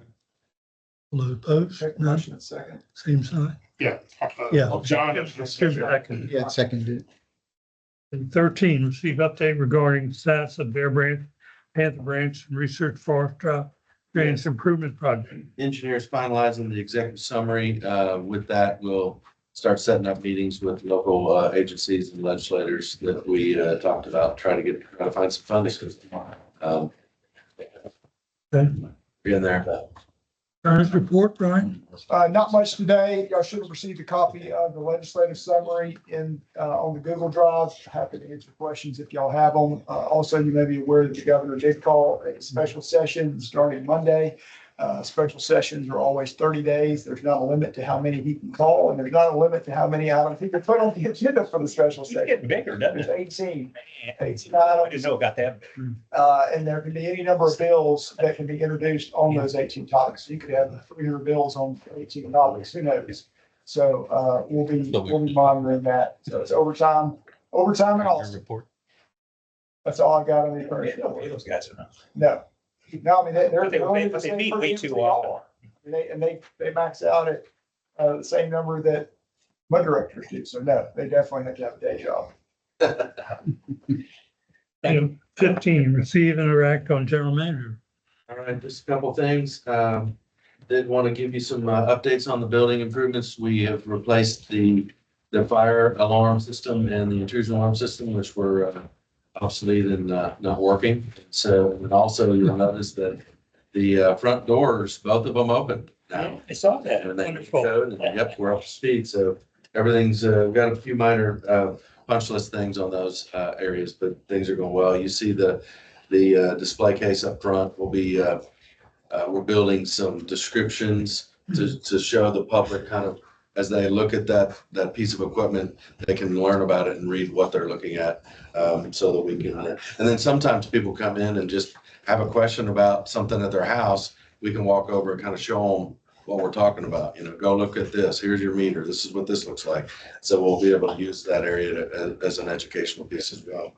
Those opposed? Take the None? motion in a second. Same sign? Yeah. Yeah. John. Yeah, seconded. And 13, receive update regarding status of Bear Branch, Panther Branch Research Forest Drive Drainage Improvement Project. Engineers finalizing the executive summary. With that, we'll start setting up meetings with local agencies and legislators that we talked about, try to find some funding. Be in there. Current report, Brian? Not much today. Y'all should have received a copy of the legislative summary on the Google Drive. Happy to answer questions if y'all have them. Also, you may be aware that the governor did call a special session starting Monday. Special sessions are always 30 days. There's not a limit to how many he can call, and there's not a limit to how many items he can put on the agenda for the special It's session. getting bigger, doesn't There's it? 18. I 18 didn't items. know it got that big. And there can be any number of bills that can be introduced on those 18 topics. You could have 300 bills on 18 topics, who knows? So we'll be monitoring that. So it's overtime and all. Report. That's all I got on the current. Those guys are not. No, I mean, they're. But they meet way too often. And they max out at the same number that my directors do. So no, they definitely have to have a day job. Item 15, receive and interact on general manager. All right, just a couple things. Did want to give you some updates on the building improvements. We have replaced the fire alarm system and the intrusion alarm system, which were obsolete and not working. So, and also you'll notice that the front doors, both of them open now. I saw that. And they Wonderful. showed, and yep, we're up to speed, so everything's, we've got a few minor, punch list things on those, areas, but things are going well. You see the display case up front will be, we're building some descriptions to show the public kind of, as they look at that piece of equipment, they can learn about it and read what they're looking at, so that we can, and then sometimes people come in and just have a question about something at their house. We can walk over and kind of show them what we're talking about, go look at this, here's your meter, this is what this looks like. So we'll be able to use that area as an educational piece as well.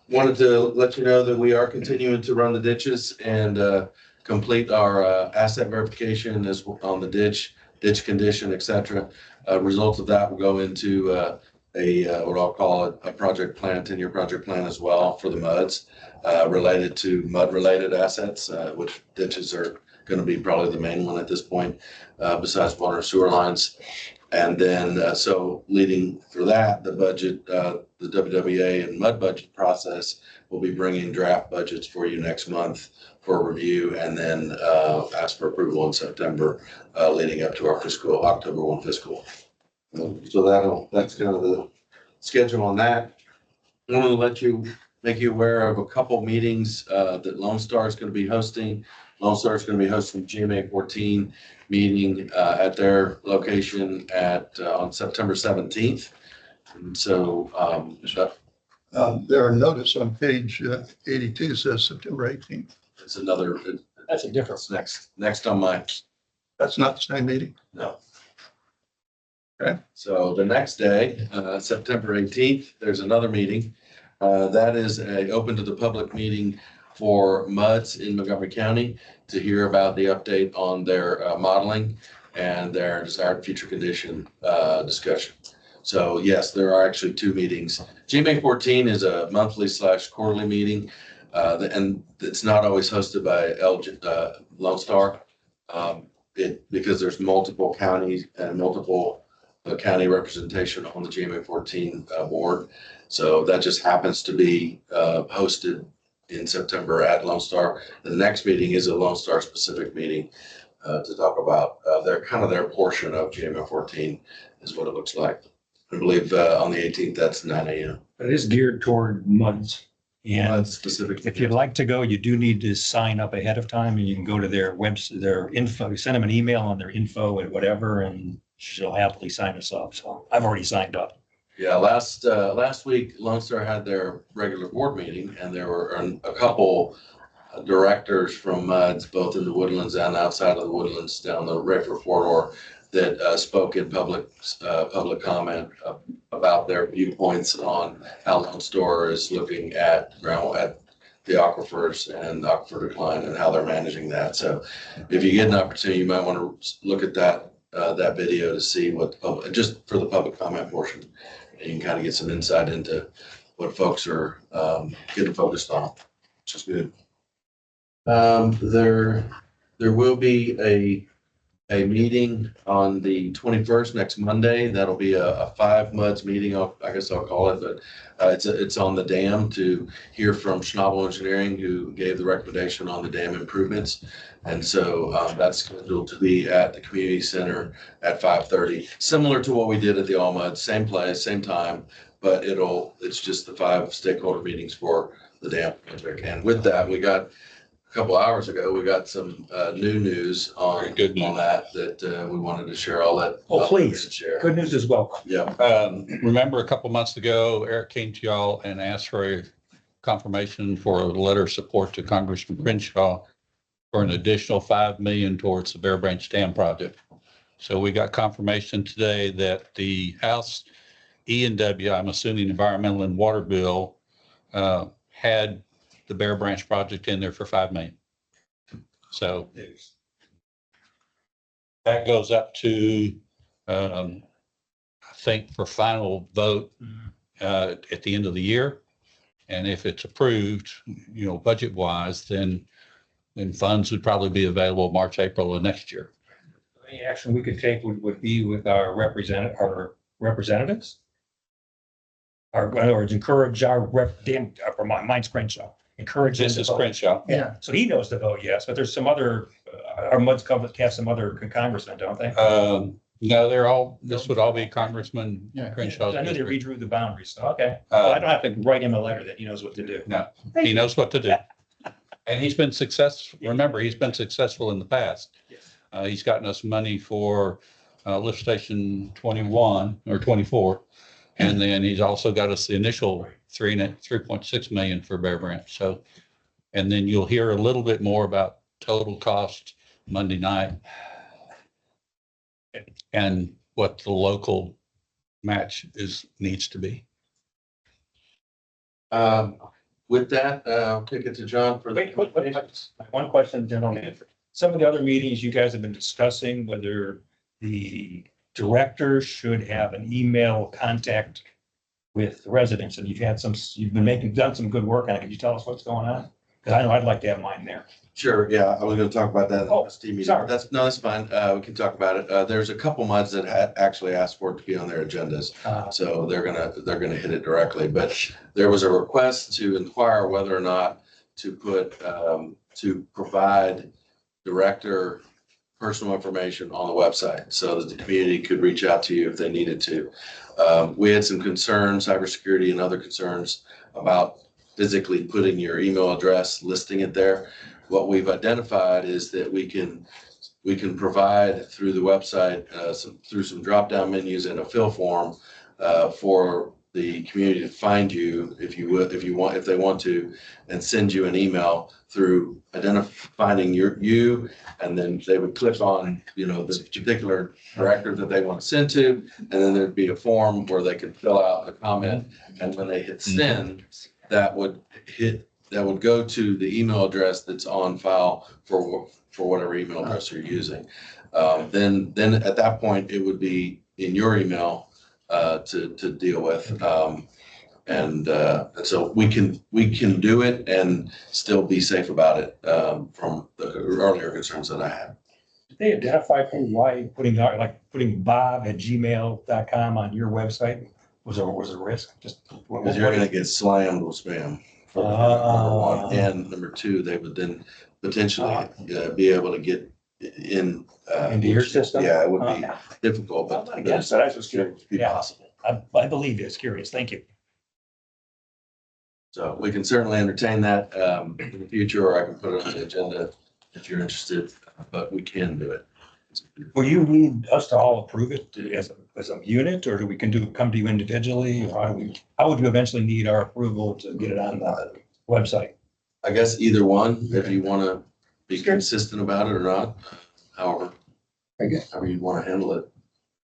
Wanted to let you know that we are continuing to run the ditches and complete our asset verification as on the ditch condition, et cetera. Results of that will go into what I'll call a project plan, 10-year project plan as well for the MUDs related to mud-related assets, which ditches are going to be probably the main one at this point, besides water and sewer lines. And then, so leading for that, the budget, the WWA and MUD budget process will be bringing draft budgets for you next month for review, and then ask for approval in September, leading up to our fiscal October 1 fiscal. So that's kind of the schedule on that. I want to make you aware of a couple meetings that Lone Star is going to be hosting. Lone Star is going to be hosting GMA 14 meeting at their location on September 17th. And so There are notice on page 82 says September 18th. it's another, That's a difference. next on my, That's not the same meeting. no. Okay. So the next day, September 18th, there's another meeting. That is open to the public meeting for MUDs in Montgomery County to hear about the update on their modeling and their desired future condition discussion. So yes, there are actually two meetings. GMA 14 is a monthly / quarterly meeting, and it's not always hosted by Lone Star. Because there's multiple counties and multiple county representation on the GMA 14 board. So that just happens to be hosted in September at Lone Star. The next meeting is a Lone Star specific meeting to talk about their portion of GMA 14 is what it looks like. I believe on the 18th, that's 9 a.m. It is geared toward MUDs. And That's specific. if you'd like to go, you do need to sign up ahead of time, and you can go to their website, their info, send them an email on their info and whatever, and she'll happily sign us up. So I've already signed up. Yeah, last week, Lone Star had their regular board meeting, and there were a couple directors from MUDs, both in the Woodlands and outside of the Woodlands down the Rayford corridor, that spoke in public comment about their viewpoints on how Lone Star is looking at the aquifers and the aquifer decline and how they're managing that. So if you get an opportunity, you might want to look at that video to see just for the public comment portion. And you can kind of get some insight into what folks are getting focused on, which is good. There will be a meeting on the 21st, next Monday. That'll be a 5 MUDs meeting, I guess I'll call it, but it's on the dam to hear from Schnabel Engineering, who gave the recommendation on the dam improvements. And so that's scheduled to be at the community center at 5:30, similar to what we did at the All MUDs, same place, same time, but it's just the 5 stakeholder meetings for the dam project. And with that, a couple hours ago, we got some new news on that we wanted to share. I'll let. Oh, please. Share. Good news as well. Yeah. Remember a couple months ago, Eric came to y'all and asked for a confirmation for a letter of support to Congressman Crenshaw for an additional $5 million towards the Bear Branch Dam project. So we got confirmation today that the House E&W, I'm assuming Environmental and Water Bill, had the Bear Branch project in there for $5 million. So that goes up to, I think, for final vote at the end of the year. And if it's approved, budget wise, then funds would probably be available March, April of next year. Any action we could take would be with our representatives. In other words, encourage our mine's Crenshaw. encourage him This to is vote. Crenshaw. Yeah, so he knows to vote yes, but there's some other, our MUD's cover, have some other congressmen, don't they? No, they're all, this would all be Congressman Yeah. Crenshaw's I knew they district. redrew the boundaries, so, okay. Well, I Uh, don't have to write him a letter that he knows what to do. No, he knows what to do. And he's been successful. Remember, he's been successful in the past. He's gotten us money for lift station 21 or 24. And then he's also got us the initial 3.6 million for Bear Branch. So, and then you'll hear a little bit more about total cost Monday night and what the local match needs to be. With that, I'll kick it to John for Wait, the. one question, gentlemen. Some of the other meetings you guys have been discussing whether the director should have an email contact with the residents, and you've been done some good work on it. Could you tell us what's going on? Because I know I'd like to have mine there. Sure, yeah, I was gonna talk about that. in the Oh, ST meeting. sorry. That's fine. We can talk about it. There's a couple MUDs that had actually asked for it to be on their agendas. So they're gonna hit it directly, but there was a request to inquire whether or not to provide director personal information on the website so that the community could reach out to you if they needed to. We had some concerns, cybersecurity and other concerns about physically putting your email address, listing it there. What we've identified is that we can provide through the website, through some drop-down menus and a fill form for the community to find you if they want to, and send you an email through identifying you, and then they would click on, the particular director that they want to send to, and then there'd be a form where they could fill out a comment, and when they hit send, that would go to the email address that's on file for whatever email address you're using. Then at that point, it would be in your email to deal with. And so we can do it and still be safe about it from the earlier concerns that I had. Did they identify why putting bob@gmail.com on your website was a risk? Just Because you're gonna get slammed with spam. For number one, and number two, they would then potentially be able to get in. Into your system? Yeah, it would be difficult, but. I guess that I was just curious. Be Yeah. possible. I believe it's curious. Thank you. So we can certainly entertain that in the future, or I can put it on the agenda if you're interested, but we can do it. Will you need us to all approve it as a unit, or do we come to you individually? Or how would you eventually need our approval to get it on the website? I guess either one, if you want to be consistent about it or not, however you want to handle it.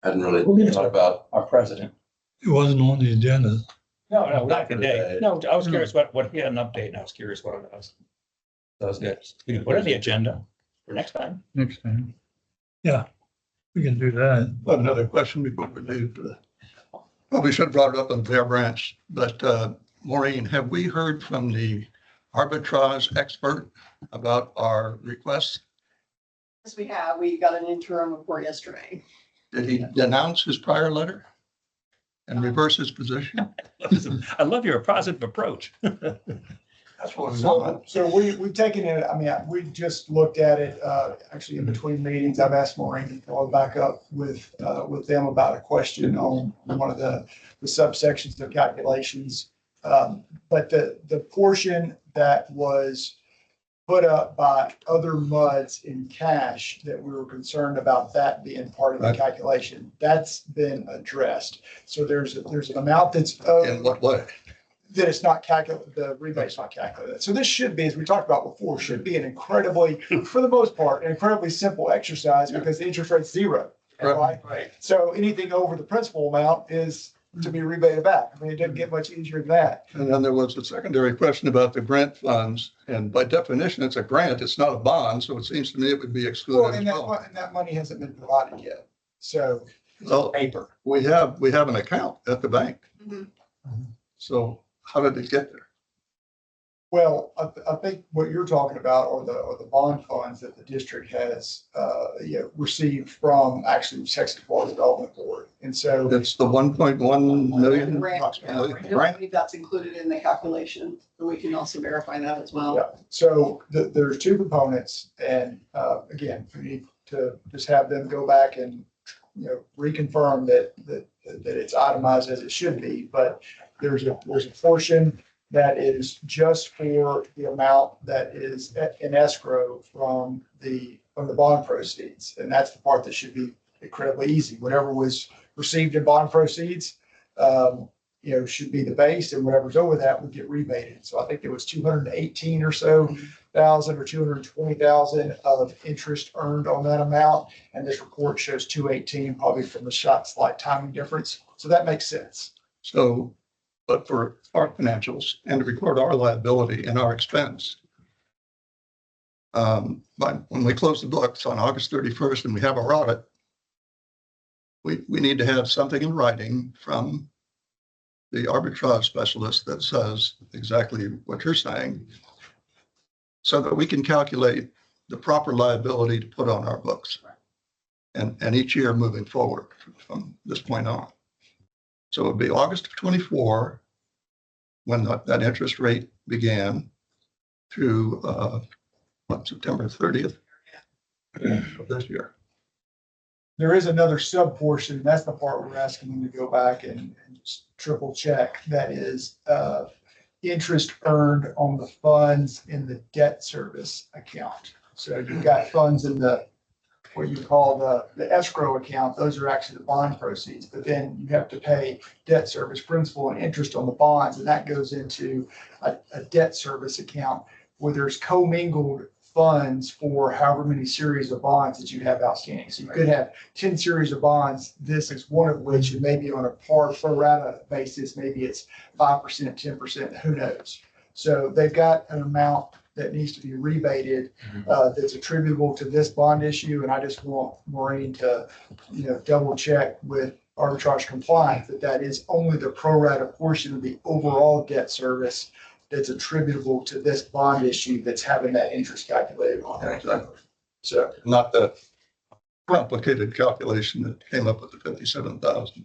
Hadn't really thought about. Our president. It wasn't on the agenda. No, not today. No, I was curious what he had an update, and I was curious what it was. That was good. We can put it on the agenda for next time. Next time. Yeah, we can do that. Another question before we leave. Probably should have brought it up on Bear Branch, but Maureen, have we heard from the arbitrage expert about our requests? Yes, we have. We got an interim report yesterday. Did he denounce his prior letter and reverse his position? I love your positive approach. That's what we want. So we've taken it, we just looked at it, actually in between meetings. I've asked Maureen to follow back up with them about a question on one of the subsections of calculations. But the portion that was put up by other MUDs in cash that we were concerned about that being part of the calculation, that's been addressed. So there's an amount that's owed. In what way? That it's not calculated, the rebate's not calculated. So this should be, as we talked about before, should be an incredibly, for the most part, an incredibly simple exercise because the interest rate's zero. Right? So anything over the principal amount is to be rebated back. It doesn't get much easier than that. And then there was a secondary question about the grant funds. And by definition, it's a grant, it's not a bond. So it seems to me it would be Well, excluded as and well. that money hasn't been provided yet. So Well, Paper. we have an account at the bank. Mhm. So how did it get there? Well, I think what you're talking about are the bond funds that the district has, received from actually Texas Water Development Board. And so, It's the 1.1 million Grant, approximately, I don't believe that's included in the calculation, but we can also verify that as well. yeah, so there's two components. And again, we need to just have them go back and, reconfirm that it's itemized as it should be. But there's a portion that is just for the amount that is in escrow from the bond proceeds. And that's the part that should be incredibly easy. Whatever was received in bond proceeds, should be the base, and whatever's over that would get rebated. So I think there was 218 or so thousand or 220,000 of interest earned on that amount. And this report shows 218, probably from the slight timing difference. So that makes sense. So, but for our financials and to record our liability and our expense. But when we close the books on August 31st and we have our audit, we need to have something in writing from the arbitrage specialist that says exactly what you're saying, so that we can calculate the proper liability to put on our books. And each year moving forward from this point on. So it would be August of 24 when that interest rate began through September 30th of this year. There is another sub portion. That's the part we're asking them to go back and just triple check. That is interest earned on the funds in the debt service account. So you've got funds in the, what you call the escrow account. Those are actually the bond proceeds, but then you have to pay debt service principal and interest on the bonds. And that goes into a debt service account where there's commingled funds for however many series of bonds that you have outstanding. So you could have 10 series of bonds. This is one of which, it may be on a par pro rata basis. Maybe it's 5%, 10%, who knows? So they've got an amount that needs to be rebated that's attributable to this bond issue. And I just want Maureen to, double check with arbitrage compliance that is only the pro rata portion of the overall debt service that's attributable to this bond issue that's having that interest calculated on it. So Not the complicated calculation that came up with the 57,000.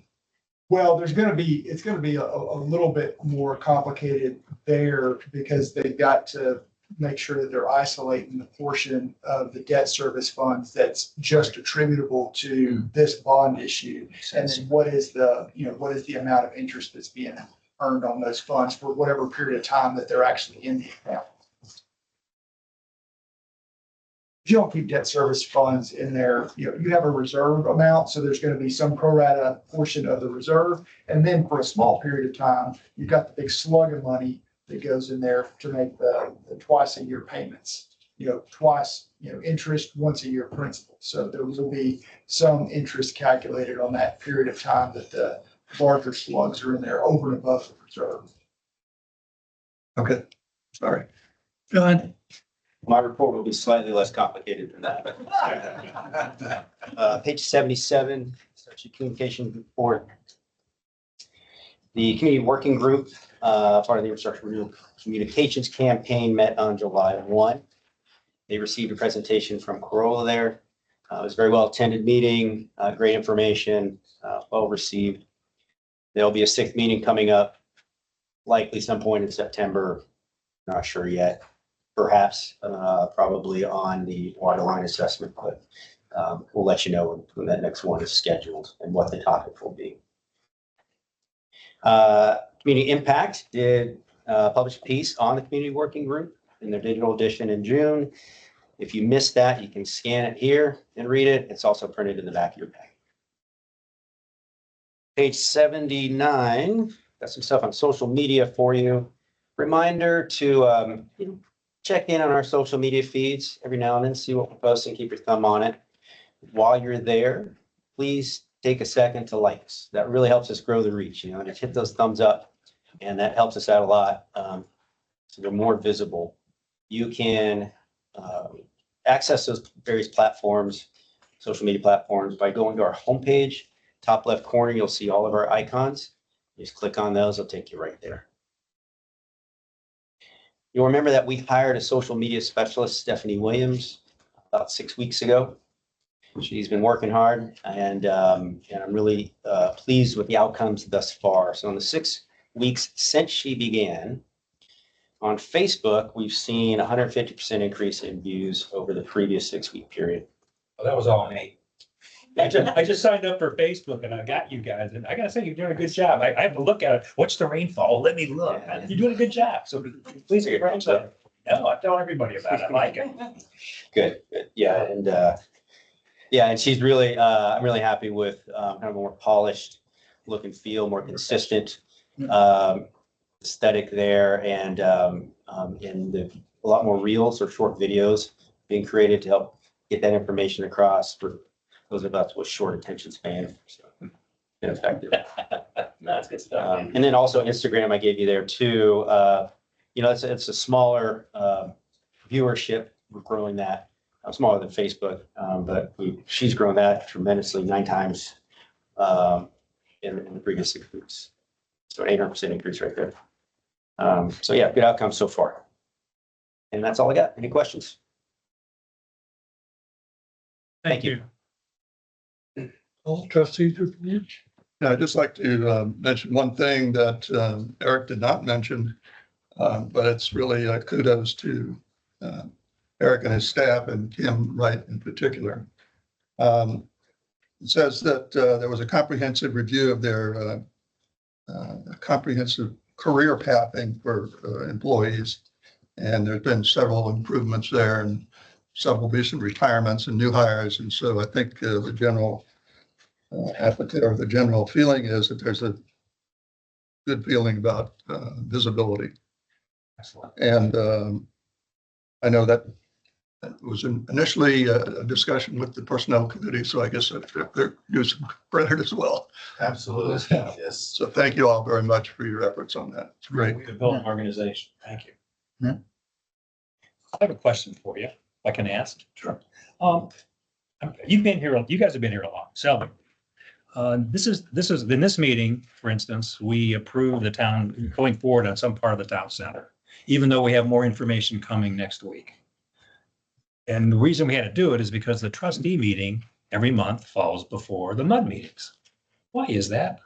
well, it's going to be a little bit more complicated there because they've got to make sure that they're isolating the portion of the debt service funds that's just attributable to this bond issue. And then what is the amount of interest that's being earned on those funds for whatever period of time that they're actually in the account. You don't keep debt service funds in there. You have a reserve amount, so there's going to be some pro rata portion of the reserve. And then for a small period of time, you've got the big slug of money that goes in there to make the twice a year payments. Twice, interest, once a year principal. So there will be some interest calculated on that period of time that the larger slugs are in there over and above the reserve. Okay, sorry. John? My report will be slightly less complicated than that. Page 77, starts your communication report. The community working group, part of the infrastructure renewal communications campaign, met on July 1. They received a presentation from Corolla there. It was a very well attended meeting, great information, well received. There'll be a 6th meeting coming up, likely some point in September. Not sure yet. Perhaps, probably on the water line assessment, but we'll let you know when that next one is scheduled and what the topic will be. Community Impact did publish a piece on the community working group in their digital edition in June. If you missed that, you can scan it here and read it. It's also printed in the back of your pack. Page 79, got some stuff on social media for you. Reminder to check in on our social media feeds every now and then, see what we're posting, keep your thumb on it. While you're there, please take a second to like us. That really helps us grow the reach, just hit those thumbs up, and that helps us out a lot. So they're more visible. You can access those various platforms, social media platforms, by going to our homepage. Top left corner, you'll see all of our icons. Just click on those, it'll take you right there. You'll remember that we hired a social media specialist, Stephanie Williams, about 6 weeks ago. She's been working hard and I'm really pleased with the outcomes thus far. So in the 6 weeks since she began, on Facebook, we've seen 150% increase in views over the previous 6-week period. Well, that was all me. I just signed up for Facebook and I got you guys, and I gotta say, you're doing a good job. I have to look at it. What's the rainfall? Let me look. You're doing a good job. So please get your up. No, I tell everybody about it. I like it. Good, good. Yeah, and she's really, I'm really happy with kind of a more polished look and feel, more consistent aesthetic there, and a lot more reels or short videos being created to help get that information across for those of us with short attention span. So, been effective. That's good stuff. And then also Instagram, I gave you there too. It's a smaller viewership. We're growing that. Smaller than Facebook, but she's grown that tremendously, 9 times in the previous 6 weeks. So an 800% increase right there. So yeah, good outcome so far. And that's all I got. Any questions? Thank you. All trustees report? I'd just like to mention one thing that Eric did not mention, but it's really kudos to Eric and his staff and Kim Wright in particular. It says that there was a comprehensive review of their comprehensive career pathing for employees. And there's been several improvements there and several recent retirements and new hires. And so I think the general appetite or the general feeling is that there's a good feeling about visibility. Excellent. And I know that was initially a discussion with the personnel committee, so I guess they're doing some credit as well. Absolutely, yes. So thank you all very much for your efforts on that. It's great. We could build an organization. Thank you. Yeah. I have a question for you, if I can ask. Sure. You've been here, you guys have been here a long, Selby. This is in this meeting, for instance, we approved the town going forward on some part of the town center, even though we have more information coming next week. And the reason we had to do it is because the trustee meeting every month falls before the MUD meetings. Why is that?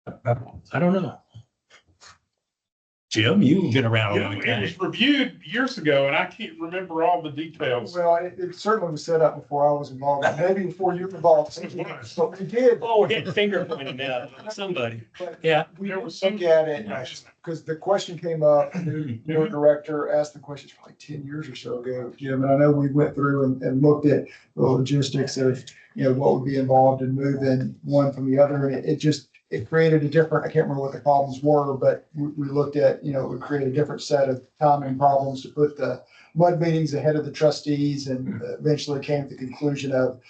I don't know. Jim, you've been around a long It time. was reviewed years ago and I can't remember all the details. Well, it certainly was set up before I was involved, maybe before you were involved. But we did. Oh, we're getting finger pointed now. Somebody. But Yeah. we There look was some- at it, because the question came up, the new director asked the question probably 10 years or so ago, Jim, and I know we went through and looked at the logistics of, what would be involved in moving one from the other, and it created a different, I can't remember what the problems were, but we looked at, it would create a different set of timing problems to put the MUD meetings ahead of the trustees, and eventually came to the conclusion of,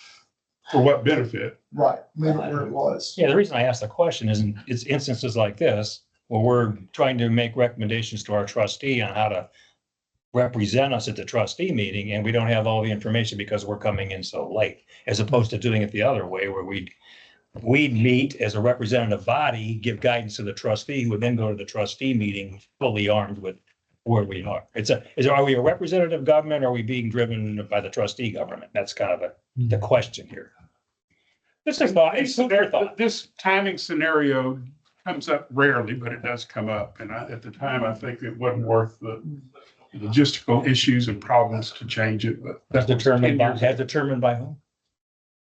For what benefit? right, leave it where it was. Yeah, the reason I asked the question is it's instances like this where we're trying to make recommendations to our trustee on how to represent us at the trustee meeting, and we don't have all the information because we're coming in so late, as opposed to doing it the other way where we'd meet as a representative body, give guidance to the trustee, who would then go to the trustee meeting fully armed with where we are. Are we a representative government or are we being driven by the trustee government? That's kind of the question here. This is this timing scenario comes up rarely, but it does come up. And at the time, I think it wasn't worth the logistical issues and problems to change it, but That's determined by whom?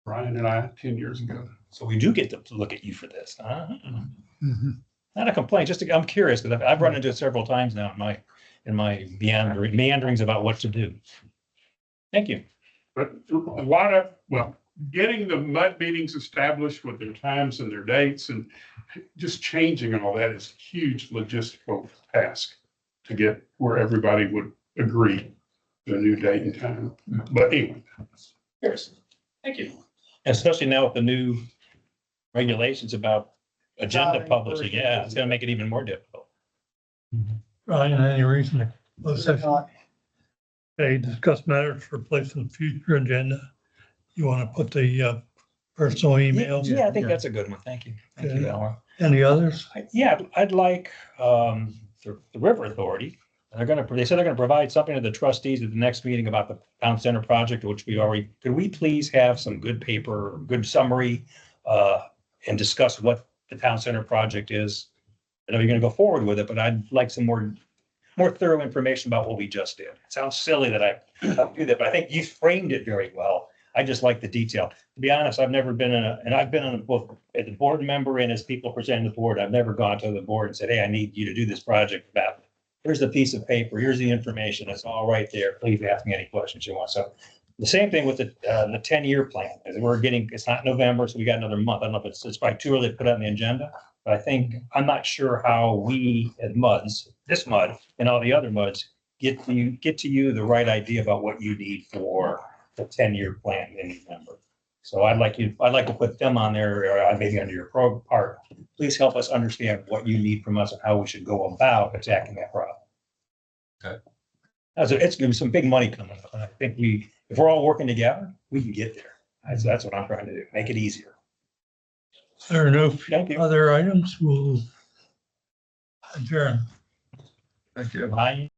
Brian and I 10 years ago. So we do get to look at you for this. Not a complaint, I'm curious, because I've run into it several times now in my meanderings about what to do. Thank you. But a lot of, getting the MUD meetings established with their times and their dates and just changing all that is a huge logistical task to get where everybody would agree to a new date and time. But anyway. Cheers. Thank you. Especially now with the new regulations about agenda publishing, yeah, it's gonna make it even more difficult. Ryan, any reason to close session? Okay, discuss matters for place in the future agenda. You want to put the personal emails? Yeah, I think that's a good one. Thank you. Thank you, Alma. Any others? Yeah, I'd like the River Authority They said they're gonna provide something to the trustees at the next meeting about the town center project, which we already, could we please have some good paper, good summary, and discuss what the town center project is? I know you're gonna go forward with it, but I'd like some more thorough information about what we just did. It sounds silly that I do that, but I think you framed it very well. I just like the detail. To be honest, I've never been and I've been on both as a board member and as people present the board. I've never gone to the board and said, hey, I need you to do this project about, here's the piece of paper, here's the information. It's all right there. Please ask me any questions you want. So the same thing with the 10-year plan. As it's not November, so we got another month. I don't know if it's probably too early to put it on the agenda. But I'm not sure how we as MUDs, this MUD and all the other MUDs, get to you the right idea about what you need for the 10-year plan in November. So I'd like to put them on there, or maybe under your part. Please help us understand what you need from us and how we should go about attacking that problem. Okay. It's gonna be some big money coming up. And I think if we're all working together, we can get there. That's what I'm trying to do. Make it easier. There are no Thank you. other items. We'll adjourn. Thank you. Bye.